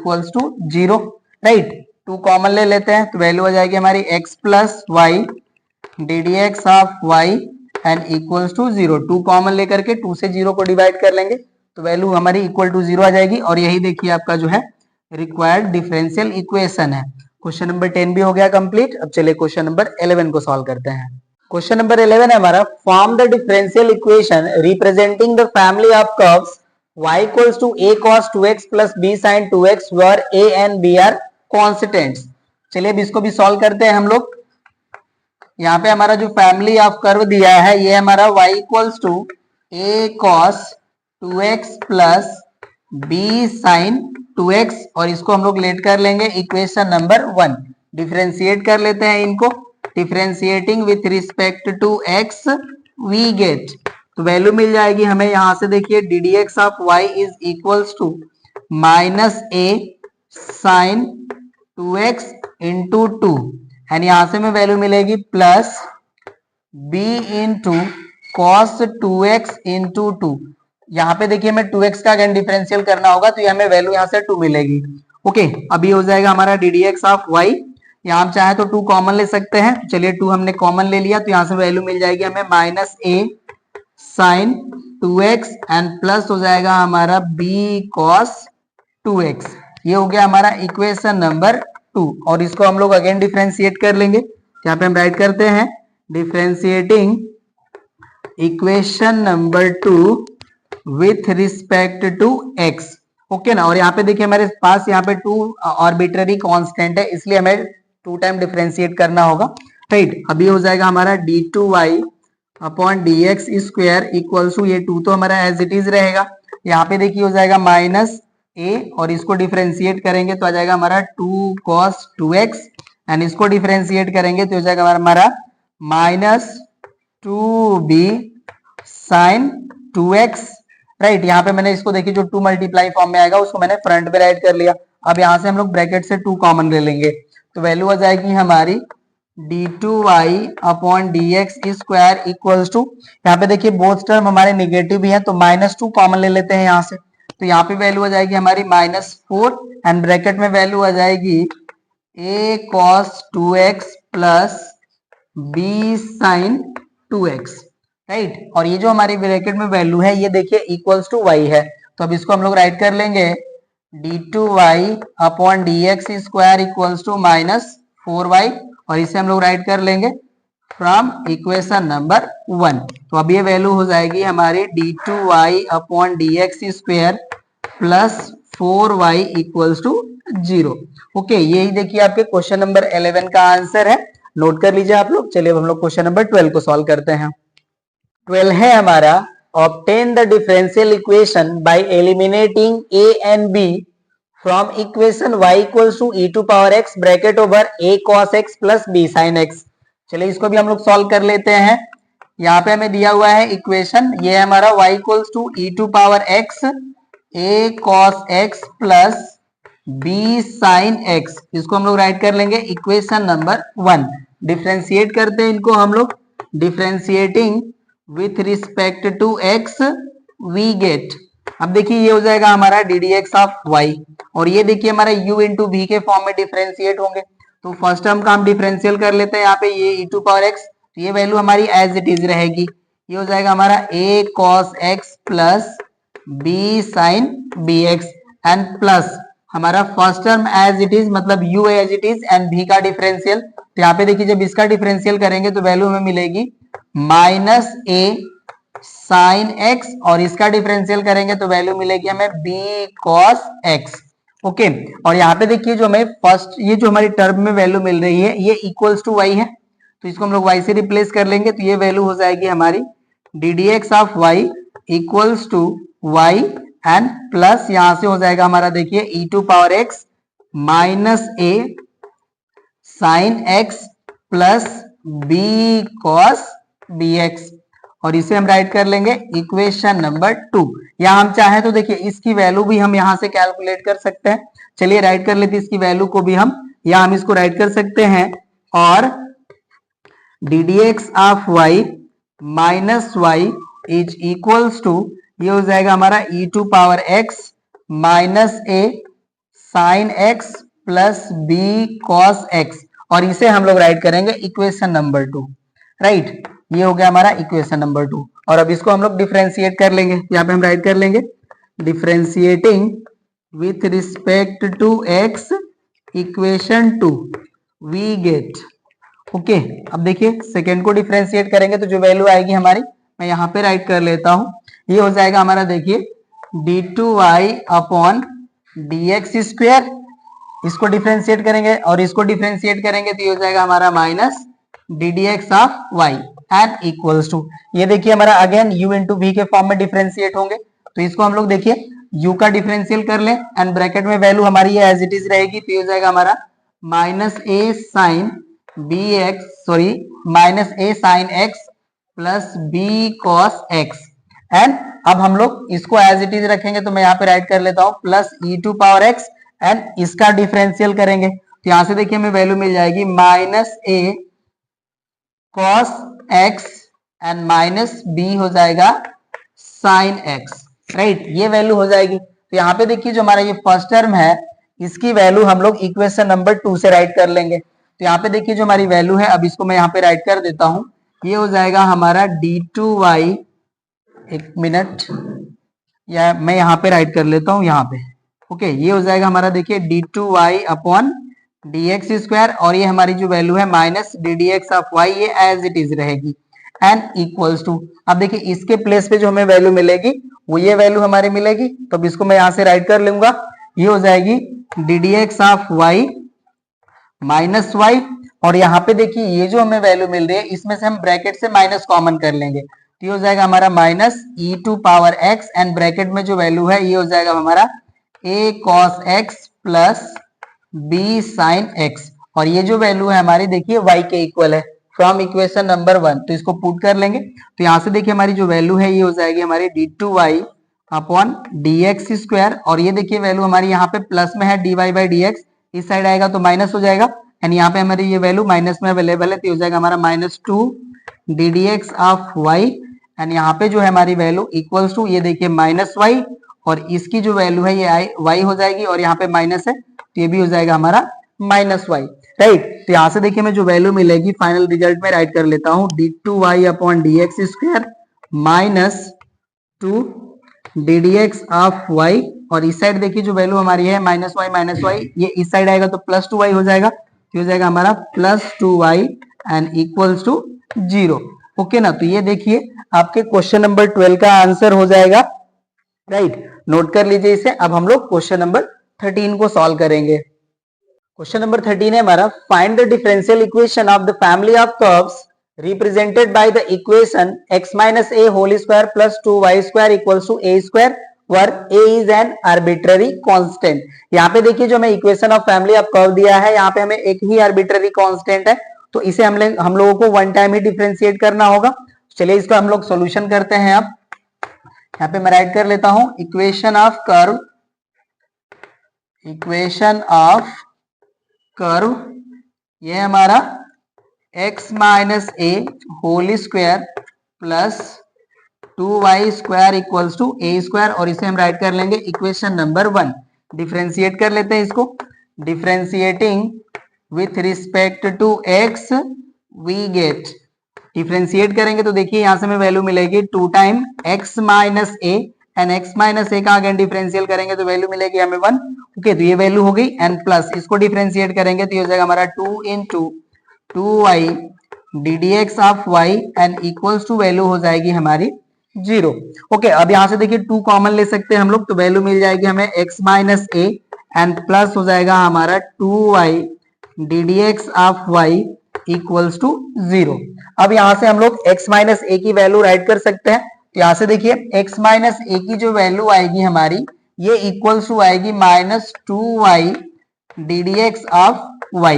0। Right, 2 common ले लेते हैं तो वैल्यू आ जाएगी हमारी x + y ddx of y and equals to 0। 2 common लेकर के 2 से 0 को डिवाइड कर लेंगे तो वैल्यू हमारी = 0 आ जाएगी। और यही देखिए आपका जो है रिक्वायर्ड डिफरेंशियल इक्वेशन है। क्वेश्चन नंबर 10 भी हो गया कंप्लीट। अब चलिए क्वेश्चन नंबर 11 को सॉल्व करते हैं। क्वेश्चन नंबर 11 है हमारा, form the differential equation representing the family of curves y = a cos 2x + b sin 2x where a and b are constants। चलिए अब इसको भी सॉल्व करते हैं हम लोग। यहाँ पे हमारा जो फैमिली ऑफ कर्व दिया है ये हमारा y = a cos 2x + b sin 2x और इसको हम लोग लेट कर लेंगे इक्वेशन नंबर 1। डिफरेंशिएट कर लेते हैं इनको। Differentiating with respect to x, we get, तो वैल्यू मिल जाएगी हमें यहां से, देखिए ddx of y = -a sin 2x × 2 and यहां से में वैल्यू मिलेगी प्लस b × cos 2x × 2। यहाँ पे देखिए हमें 2x का अगेन डिफरेंशियल करना होगा तो हमें वैल्यू यहाँ से 2 मिलेगी। ओके, अभी हो जाएगा हमारा ddx ऑफ y, यहाँ हम चाहे तो 2 कॉमन ले सकते हैं। चलिए 2 हमने कॉमन ले लिया तो यहाँ से वैल्यू मिल जाएगी हमें -a sin 2x and plus हो जाएगा हमारा b cos 2x। ये हो गया हमारा इक्वेशन नंबर 2 और इसको हम लोग अगेन डिफरेंशिएट कर लेंगे। यहाँ पे हम राइट करते हैं differentiating equation number 2 with respect to x। Okay ना, और यहाँ पे देखिए हमारे पास यहाँ पे 2 आर्बिट्ररी कांस्टेंट है इसलिए हमें 2 टाइम डिफरेंशिएट करना होगा। राइट, अभी हो जाएगा हमारा d2y upon dx square equals to, ये 2 तो हमारा एज इट इज रहेगा। यहाँ पे देखिए हो जाएगा -a और इसको डिफरेंशिएट करेंगे तो आ जाएगा हमारा 2 cos 2x एंड इसको डिफरेंशिएट करेंगे तो हो जाएगा हमारा -2b sin 2x। राइट, यहाँ पे मैंने इसको देखिए जो 2 मल्टीप्लाई फॉर्म में आएगा उसको मैंने फ्रंट पे राइट कर लिया। अब यहाँ से हम लोग ब्रैकेट से 2 कॉमन ले लेंगे तो वैल्यू आ जाएगी हमारी d2y upon dx square equals to, यहाँ पे देखिए बोथ टर्म हमारे निगेटिव भी है तो -2 कॉमन ले लेते हैं यहाँ से तो यहाँ पे वैल्यू आ जाएगी हमारी -4 एंड ब्रैकेट में वैल्यू आ जाएगी a cos 2x plus b sin 2x। Right, और ये जो हमारी ब्रैकेट में वैल्यू है ये देखिए इक्वल्स टू y है तो अब इसको हम लोग राइट कर लेंगे d2y upon dx square equals to -4y और इसे हम लोग राइट कर लेंगे फ्रॉम इक्वेशन नंबर 1। तो अब ये वैल्यू हो जाएगी हमारी d2y upon dx square plus 4y equals to 0। Okay, यही देखिए आपके क्वेश्चन नंबर 11 का आंसर है, नोट कर लीजिए आप लोग। चलिए अब हम लोग क्वेश्चन नंबर 12 को सॉल्व करते हैं। 12 है हमारा, obtain the differential equation by eliminating a and b from equation y equals to e to power x bracket over a cos x plus b sin x। चलिए इसको भी हम लोग सॉल्व कर लेते हैं। यहाँ पे हमें दिया हुआ है इक्वेशन, ये है हमारा y equals to e to power x a cos x plus b sin x, इसको हम लोग राइट कर लेंगे इक्वेशन नंबर 1। डिफरेंशिएट करते हैं इनको हम लोग। Differentiating with respect to x, we get, अब देखिए ये हो जाएगा हमारा ddx ऑफ y और ये देखिए हमारा u इंटू v के फॉर्म में डिफरेंशिएट होंगे तो फर्स्ट टर्म का हम डिफरेंशियल कर लेते हैं। यहाँ पे ये e टू पावर x तो ये वैल्यू हमारी एज इट इज रहेगी, ये हो जाएगा हमारा a cos x plus b sine b x and plus हमारा first term as it is, मतलब u as it is, and भी का डिफरेंशियल। तो यहाँ पे देखिए जब इसका डिफरेंशियल करेंगे तो वैल्यू हमें मिलेगी माइनस ए साइन एक्स, और इसका डिफरेंशियल करेंगे तो वैल्यू मिलेगी हमें बी कॉस एक्स। ओके, और यहाँ पे देखिए जो हमें फर्स्ट ये जो हमारी टर्म में वैल्यू मिल रही है ये इक्वल्स टू वाई है, तो इसको हम लोग y से रिप्लेस कर लेंगे, तो ये वैल्यू हो जाएगी हमारी d d x of y equals to y and plus यहां से हो जाएगा हमारा देखिए e to power x minus a sine x plus b cos b x, और इसे हम राइट कर लेंगे इक्वेशन नंबर 2। या हम चाहे तो देखिए इसकी वैल्यू भी हम यहां से कैलकुलेट कर सकते हैं। चलिए राइट कर लेते हैं इसकी वैल्यू को भी हम, या हम इसको राइट कर सकते हैं और d d x of y minus y is equals to ये हो जाएगा हमारा e to power x minus a sine x plus b cos x, और इसे हम लोग राइट करेंगे इक्वेशन नंबर 2। राइट, ये हो गया हमारा इक्वेशन नंबर 2, और अब इसको हम लोग डिफरेंशिएट कर लेंगे। यहाँ पे हम राइट कर लेंगे differentiating with respect to x equation 2 we get. Okay, अब देखिए सेकेंड को डिफरेंशिएट करेंगे तो जो वैल्यू आएगी हमारी, मैं यहाँ पे राइट कर लेता हूं, ये हो जाएगा हमारा देखिए d two y upon d x square, इसको डिफरेंशिएट करेंगे और इसको डिफरेंशिएट करेंगे तो ये हो जाएगा हमारा minus d d x of y and equals to, ये देखिए हमारा अगेन u इंटू वी के फॉर्म में डिफरेंशिएट होंगे, तो इसको हम लोग देखिए u का डिफरेंशियल कर लें एंड ब्रैकेट में वैल्यू हमारी ये एज इट इज रहेगी, तो ये हो जाएगा हमारा minus a sine b x, sorry minus a sine x plus b cos x, and अब हम लोग इसको एज इट इज रखेंगे, तो मैं यहाँ पे राइट कर लेता हूँ plus e to power x and इसका डिफरेंशियल करेंगे, तो यहाँ से देखिए हमें वैल्यू मिल जाएगी minus a cos x and minus b हो जाएगा साइन एक्स। राइट, ये वैल्यू हो जाएगी। तो यहाँ पे देखिए जो हमारा ये फर्स्ट टर्म है इसकी वैल्यू हम लोग इक्वेशन नंबर 2 से राइट कर लेंगे, तो यहाँ पे देखिए जो हमारी वैल्यू है, अब इसको मैं यहाँ पे राइट कर देता हूं, ये हो जाएगा हमारा डी टू वाई, एक मिनट, या मैं यहाँ पे राइट कर लेता हूँ यहाँ पे। ओके, ये हो जाएगा हमारा देखिए d two y upon d x square, और ये हमारी जो वैल्यू है minus d d x of y, ये एज इट इज रहेगी एंड इक्वल्स टू, अब देखिए इसके प्लेस पे जो हमें वैल्यू मिलेगी वो ये वैल्यू हमारी मिलेगी, तो अब इसको मैं यहाँ से राइट कर लूंगा, ये हो जाएगी d d x of y minus y, और यहाँ पे देखिए ये जो हमें वैल्यू मिल रही है इसमें से हम ब्रैकेट से माइनस कॉमन कर लेंगे, तो ये हो जाएगा हमारा minus e to power x and bracket में जो वैल्यू है ये हो जाएगा हमारा a cos x plus b sine x, और ये जो वैल्यू है हमारी देखिए y के इक्वल है फ्रॉम इक्वेशन नंबर 1, तो इसको पुट कर लेंगे, तो यहाँ से देखिए हमारी जो वैल्यू है ये हो जाएगी हमारी d two y upon d x square, और ये देखिए वैल्यू हमारी यहाँ पे प्लस में है d y by d x, इस साइड आएगा तो माइनस हो जाएगा, एंड यहाँ पे हमारी ये वैल्यू माइनस में अवेलेबल है, तो हो जाएगा हमारा minus 2 d d x of y, and यहाँ पे जो है हमारी वैल्यू इक्वल्स टू ये देखिए माइनस वाई, और इसकी जो वैल्यू है ये वाई हो जाएगी, और यहाँ पे माइनस है तो ये भी हो जाएगा हमारा माइनस वाई। राइट, तो यहाँ से देखिए मैं जो वैल्यू मिलेगी फाइनल रिजल्ट में राइट कर लेता हूँ d two y upon d x square minus 2 d d x of y, और इस साइड देखिए जो वैल्यू हमारी है माइनस वाई, ये इस साइड आएगा तो प्लस 2y हो जाएगा, तो हो जाएगा हमारा plus 2y and equals to 0। Okay ना, तो ये देखिए आपके क्वेश्चन नंबर 12 का आंसर हो जाएगा। राइट, नोट कर लीजिए इसे। अब हम लोग क्वेश्चन नंबर 13 को सॉल्व करेंगे। क्वेश्चन नंबर 13 है हमारा, find the differential equation of the family of curves represented by the equation x minus a whole square plus 2y square equals to a square where a is an arbitrary constant। यहाँ पे देखिए जो हमें equation of family of curve दिया है, यहाँ पे हमें एक ही आर्बिट्ररी कांस्टेंट है, तो इसे हम लोगों को वन टाइम ही डिफरेंशिएट करना होगा। चलिए इसका हम लोग सॉल्यूशन करते हैं। अब यहाँ पे मैं राइट कर लेता हूं इक्वेशन ऑफ कर्व, ये हमारा x minus a whole square plus 2y square equals to a square, और इसे हम राइट कर लेंगे इक्वेशन नंबर 1। डिफरेंशिएट कर लेते हैं इसको। Differentiating with respect to x we get, differentiate करेंगे तो देखिए यहां से हमें वैल्यू मिलेगी 2 time x minus a and x minus a का अगेन डिफरेंशियल करेंगे तो वैल्यू मिलेगी हमें 1। ओके, तो ये वैल्यू हो गई एंड प्लस इसको डिफरेंशिएट करेंगे तो ये हो जाएगा हमारा 2 into 2y d d x of y and equals to value हो जाएगी हमारी 0। ओके, अब यहां से देखिए 2 कॉमन ले सकते हैं हम लोग तो वैल्यू मिल जाएगी हमें x minus a and plus हो जाएगा हमारा 2y d d x of y equals to 0। अब यहां से हम लोग x माइनस ए की वैल्यू राइट कर सकते हैं तो यहां से देखिए x माइनस ए की जो वैल्यू आएगी हमारी ये इक्वल्स टू आएगी minus 2y d d x of y।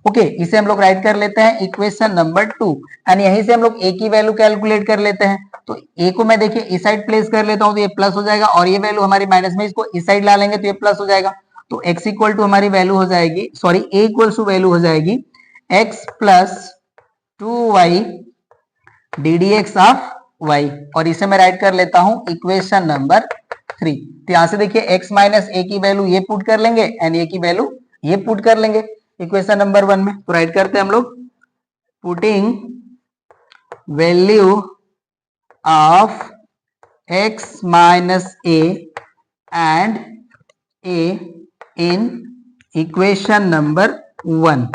Okay, इसे हम लोग राइट कर लेते हैं इक्वेशन नंबर 2 एंड यहीं से हम लोग a की वैल्यू कैलकुलेट कर लेते हैं तो a को मैं देखिए इस साइड प्लेस कर लेता हूं तो ये प्लस हो जाएगा और ये वैल्यू हमारी माइनस में, इसको इस साइड ला लेंगे तो ये प्लस हो जाएगा तो x इक्वल टू हमारी वैल्यू हो जाएगी, sorry a equal to value हो जाएगी x plus 2y d d x of y और इसे मैं राइट कर लेता हूं इक्वेशन नंबर 3। तो यहां से देखिए x माइनस ए की वैल्यू ये पुट कर लेंगे एंड ए की वैल्यू ये पुट कर लेंगे इक्वेशन नंबर 1 में। तो राइट करते हैं हम लोग putting value of x minus a and a in equation number 1।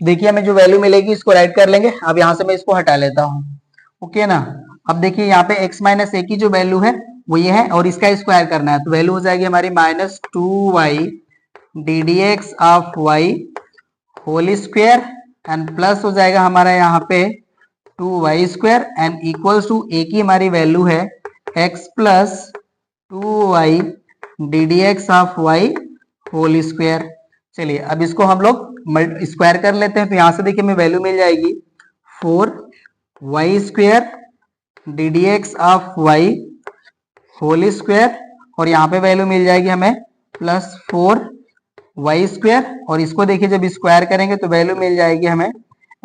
देखिए हमें जो वैल्यू मिलेगी इसको राइट कर लेंगे। अब यहां से मैं इसको हटा लेता हूं, ओके ना। अब देखिए यहाँ पे x माइनस ए की जो वैल्यू है वो ये है और इसका स्क्वायर करना है तो वैल्यू हो जाएगी हमारी minus 2y d d x of y whole square and plus हो जाएगा हमारा यहाँ पे 2y square and equals to a की हमारी वैल्यू है x plus 2y d d x of y whole square. चलिए अब इसको हम लोग स्क्वायर कर लेते हैं तो यहां से देखिए हमें वैल्यू मिल जाएगी 4y square d d x of y whole square और यहाँ पे वैल्यू मिल जाएगी हमें प्लस 4y स्क्वायर और इसको देखिए जब स्क्वायर करेंगे तो वैल्यू मिल जाएगी हमें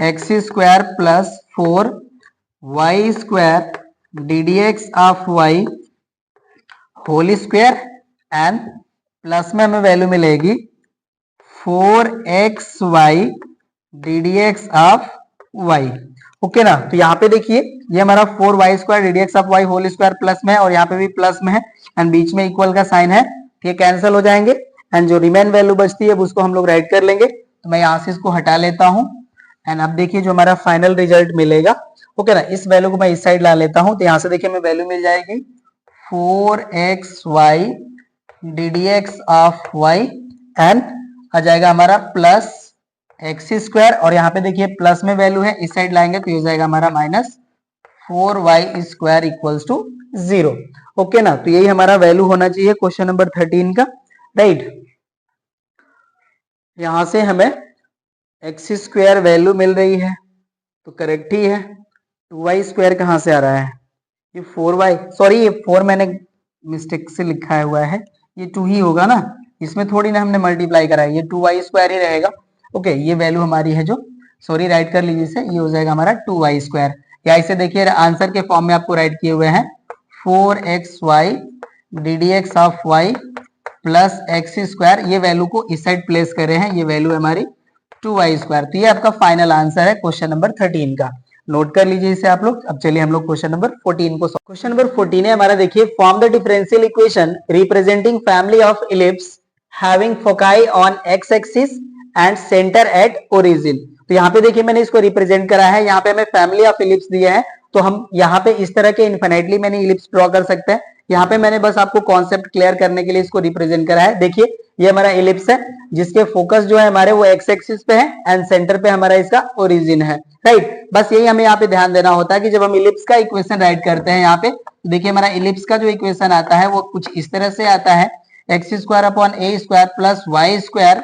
x square plus 4y square d d x of y whole square and plus में हमें वैल्यू मिलेगी 4xy d d x of y। Okay ना, तो यहाँ पे देखिए ये हमारा 4y square d d x of y whole square plus में है और यहाँ पे भी प्लस में है एंड बीच में इक्वल का साइन है, ये कैंसिल हो जाएंगे एंड जो रिमेन वैल्यू बचती है उसको हम लोग राइट कर लेंगे। तो मैं यहाँ से इसको हटा लेता हूँ एंड अब देखिए जो हमारा फाइनल रिजल्ट मिलेगा, ओके ना, इस वैल्यू को मैं इस साइड ला लेता हूँ तो यहाँ से देखिए हमें वैल्यू मिल जाएगी 4xy d d x of y and आ जाएगा हमारा प्लस एक्स स्क्वायर और यहाँ पे देखिए प्लस में वैल्यू है इस साइड लाएंगे तो ये जाएगा हमारा minus 4y square equals to 0। Okay ना, तो यही हमारा वैल्यू होना चाहिए क्वेश्चन नंबर 13 का, राइट। यहां से हमें एक्स स्क्वायर वैल्यू मिल रही है तो करेक्ट ही है। 2y स्क्वायर कहां से आ रहा है, ये 4y, सॉरी ये 4 मैंने मिस्टेक से लिखा हुआ है, ये 2 ही होगा ना, इसमें थोड़ी ना हमने मल्टीप्लाई करा है, ये 2y स्क्वायर ही रहेगा। ओके, ये वैल्यू हमारी है जो, सॉरी राइट कर लीजिए इसे, ये हो जाएगा हमारा 2y स्क्वायर या इसे देखिए आंसर के फॉर्म में आपको राइट किए हुए हैं 4xy d d x of y plus x square, ये वैल्यू को इस साइड प्लेस कर रहे हैं, ये वैल्यू है हमारी 2y स्क्वायर। तो ये आपका फाइनल आंसर है क्वेश्चन नंबर 13 का, नोट कर लीजिए इसे आप लोग। अब चलिए हम लोग क्वेश्चन नंबर 14 को, क्वेश्चन नंबर 14 है हमारा, देखिए form the differential equation representing family of ellipse having foci on x axis and centre at origin. तो यहाँ पे देखिए मैंने इसको रिप्रेजेंट करा है, यहाँ पे हमें फैमिली ऑफ इलिप्स दिए हैं तो हम यहाँ पे इस तरह के इनफिनिटली मैंने इलिप्स ड्रॉ कर सकते हैं। यहाँ पे मैंने बस आपको कॉन्सेप्ट क्लियर करने के लिए इसको रिप्रेजेंट करा है। देखिए ये हमारा इलिप्स है जिसके फोकस जो है हमारे वो एक्स एक्सिस पे है एंड सेंटर पे हमारा इसका ओरिजिन है, राइट। बस यही हमें यहाँ पे ध्यान देना होता है कि जब हम इलिप्स का इक्वेशन राइट करते हैं यहाँ पे, देखिए हमारा इलिप्स का जो इक्वेशन आता है वो कुछ इस तरह से आता है, x square upon a square plus y square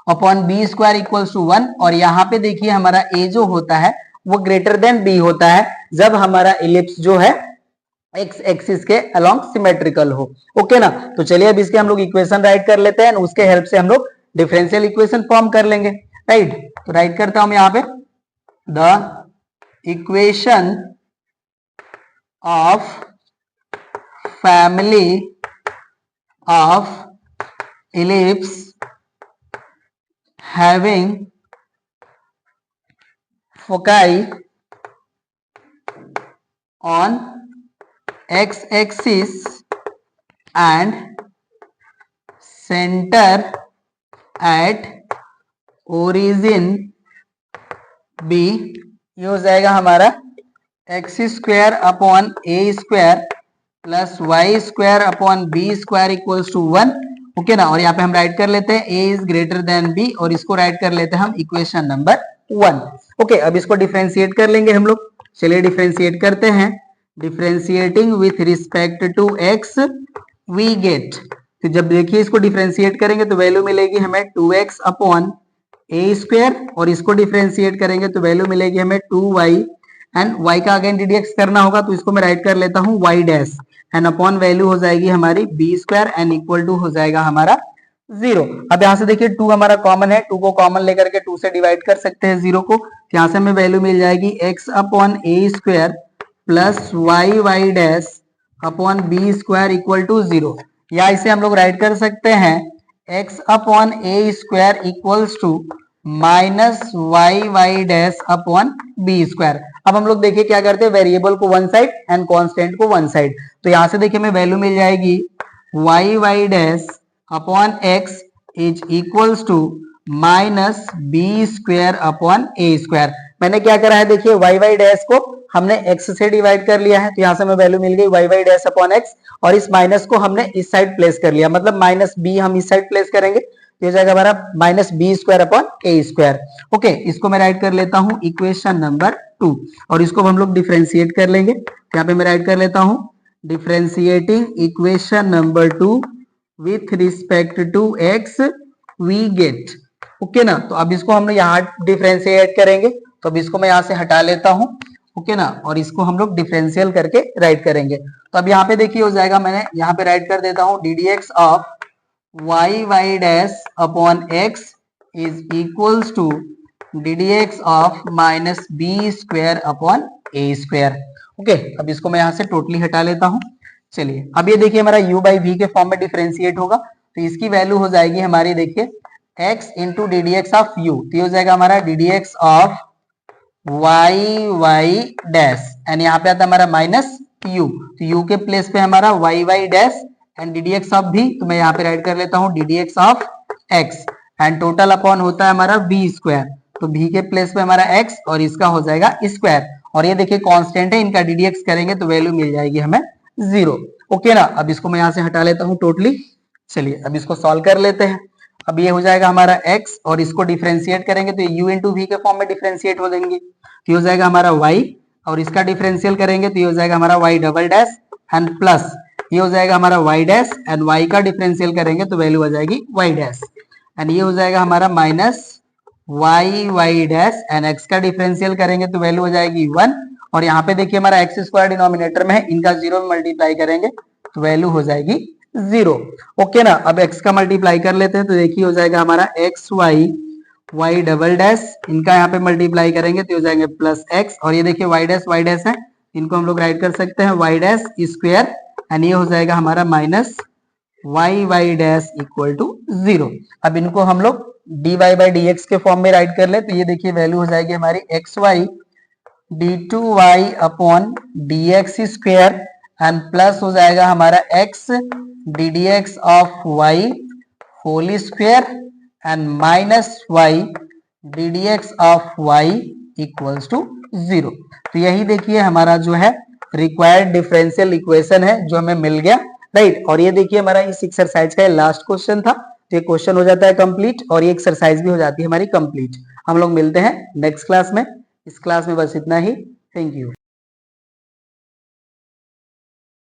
upon b square equals to 1 और यहाँ पे देखिए हमारा ए जो होता है वो ग्रेटर देन बी होता है जब हमारा इलिप्स जो है एक्स एक्सिस के अलोंग सिमेट्रिकल हो। ओके ना, तो चलिए अब इसके हम लोग इक्वेशन राइट कर लेते हैं, उसके हेल्प से हम लोग डिफरेंशियल इक्वेशन फॉर्म कर लेंगे, राइट। तो राइट करता हूं यहाँ पे, the equation of family of ellipse having foci on x axis and centre at origin b, ये हो जाएगा हमारा x square upon a square plus y square upon b square equals to 1। Okay ना, और यहाँ पे हम राइट कर लेते हैं a is greater than b और इसको राइट कर लेते हैं हम इक्वेशन नंबर 1। ओके, अब इसको डिफरेंशिएट कर लेंगे हम लोग। चलिए डिफरेंशिएट करते हैं। Differentiating with respect to x we get, तो जब देखिए इसको डिफरेंशिएट करेंगे तो वैल्यू मिलेगी हमें 2x अपॉन ए स्क्वायर, और इसको डिफरेंशिएट करेंगे तो वैल्यू मिलेगी हमें 2y, एंड y का अगेन डीडीएक्स करना होगा तो इसको मैं राइट कर लेता हूँ y dash, and upon value हो जाएगी हमारी b square and equal to हो जाएगा हमारा 0। अब यहाँ से देखिए 2 हमारा कॉमन है, 2 को कॉमन लेकर के 2 से डिवाइड कर सकते हैं 0 को, तो यहाँ से हमें वैल्यू मिल जाएगी x upon a square plus y dash upon b square equal to 0, या इसे हम लोग राइट कर सकते हैं x upon a square equals to minus y dash upon b square. अब हम लोग देखिए क्या करते हैं, वेरिएबल को वन साइड एंड कांस्टेंट को वन साइड, तो यहां से देखिए हमें वैल्यू मिल जाएगी y dash upon x is equals to minus b square upon a square. मैंने क्या करा है, देखिए वाई डैश को हमने एक्स से डिवाइड कर लिया है, तो यहां से हमें वैल्यू मिल गई वाई डैश अपॉन एक्स, और इस माइनस को हमने इस साइड प्लेस कर लिया, मतलब माइनस बी हम इस साइड प्लेस करेंगे, ये जाएगा हमारा minus b square upon a square. Okay, इसको मैं राइट कर लेता हूं इक्वेशन नंबर 2, और इसको हम लोग डिफरेंशिएट कर लेंगे। यहाँ पे मैं राइट कर लेता हूं differentiating equation number 2 with respect to x we get. Okay ना, तो अब इसको हम यहाँ डिफरेंशिएट करेंगे, तो अब इसको मैं यहाँ से हटा लेता हूं। ओके ना, और इसको हम लोग डिफरेंशियल करके राइट करेंगे। तो अब यहाँ पे देखिए हो जाएगा, मैंने यहाँ पे राइट कर देता हूँ d d x of y dash upon x is equals to d d x of minus b square upon a square. Okay, अब इसको मैं यहाँ से टोटली हटा लेता हूँ। चलिए अब ये देखिए हमारा u बाई वी के फॉर्म में डिफरेंशिएट होगा, तो इसकी वैल्यू हो जाएगी हमारी, देखिए x into d d x of u, तो ये हो जाएगा हमारा d d x of y dash, and यहाँ पे आता है हमारा माइनस u, तो u के प्लेस पे हमारा y dash and d d x of भी, तो मैं यहाँ पे राइट कर लेता हूँ d d x of x, and total upon होता है हमारा b स्क्वायर, तो b के प्लेस पे हमारा x और इसका हो जाएगा स्क्वायर, और ये देखिए कांस्टेंट है, इनका डीडीएक्स करेंगे तो वैल्यू मिल जाएगी हमें 0। ओके ना, अब इसको मैं यहाँ से हटा लेता हूँ टोटली। चलिए अब इसको सॉल्व कर लेते हैं। अब ये हो जाएगा हमारा x, और इसको डिफरेंशिएट करेंगे तो u इंटू वी के फॉर्म में डिफरेंशिएट हो जाएंगे, तो ये हो जाएगा हमारा y, और इसका डिफरेंशियल करेंगे तो ये हो जाएगा हमारा y double dash and plus ये हो जाएगा हमारा y डैश, एंड y का डिफरेंशियल करेंगे तो वैल्यू आ जाएगी y डैश, एंड ये हो जाएगा हमारा minus y dash, and x का डिफरेंशियल करेंगे तो वैल्यू हो जाएगी 1, और यहाँ पे देखिए हमारा एक्स स्क्वायर डिनोमिनेटर में है, इनका 0 में मल्टीप्लाई करेंगे तो वैल्यू हो जाएगी 0। ओके ना, अब x का मल्टीप्लाई कर लेते हैं, तो देखिए हो जाएगा हमारा एक्स वाई डबल डैश, इनका यहाँ पे मल्टीप्लाई करेंगे तो हो जाएंगे प्लस x, और ये देखिए वाई डैश है, इनको हम लोग राइट कर सकते हैं वाई डैश स्क्वायर, एंड ये हो जाएगा हमारा minus y dash equal to 0। अब इनको हम लोग dy बाई डी एक्स के फॉर्म में राइट कर ले, तो ये देखिए वैल्यू हो जाएगी हमारी x y d two y upon d x square, and plus हो जाएगा हमारा x d d x of y whole square, and minus y d d x of y equals to 0। तो यही देखिए हमारा जो है रिक्वायर्ड डिफरेंशियल इक्वेशन है जो हमें मिल गया, राइट। और ये देखिए हमारा इस एक्सरसाइज का लास्ट क्वेश्चन था, तो ये क्वेश्चन हो जाता है कंप्लीट, और ये एक्सरसाइज भी हो जाती है हमारी कंप्लीट। हम लोग मिलते हैं नेक्स्ट क्लास में। इस क्लास में बस इतना ही। Thank you.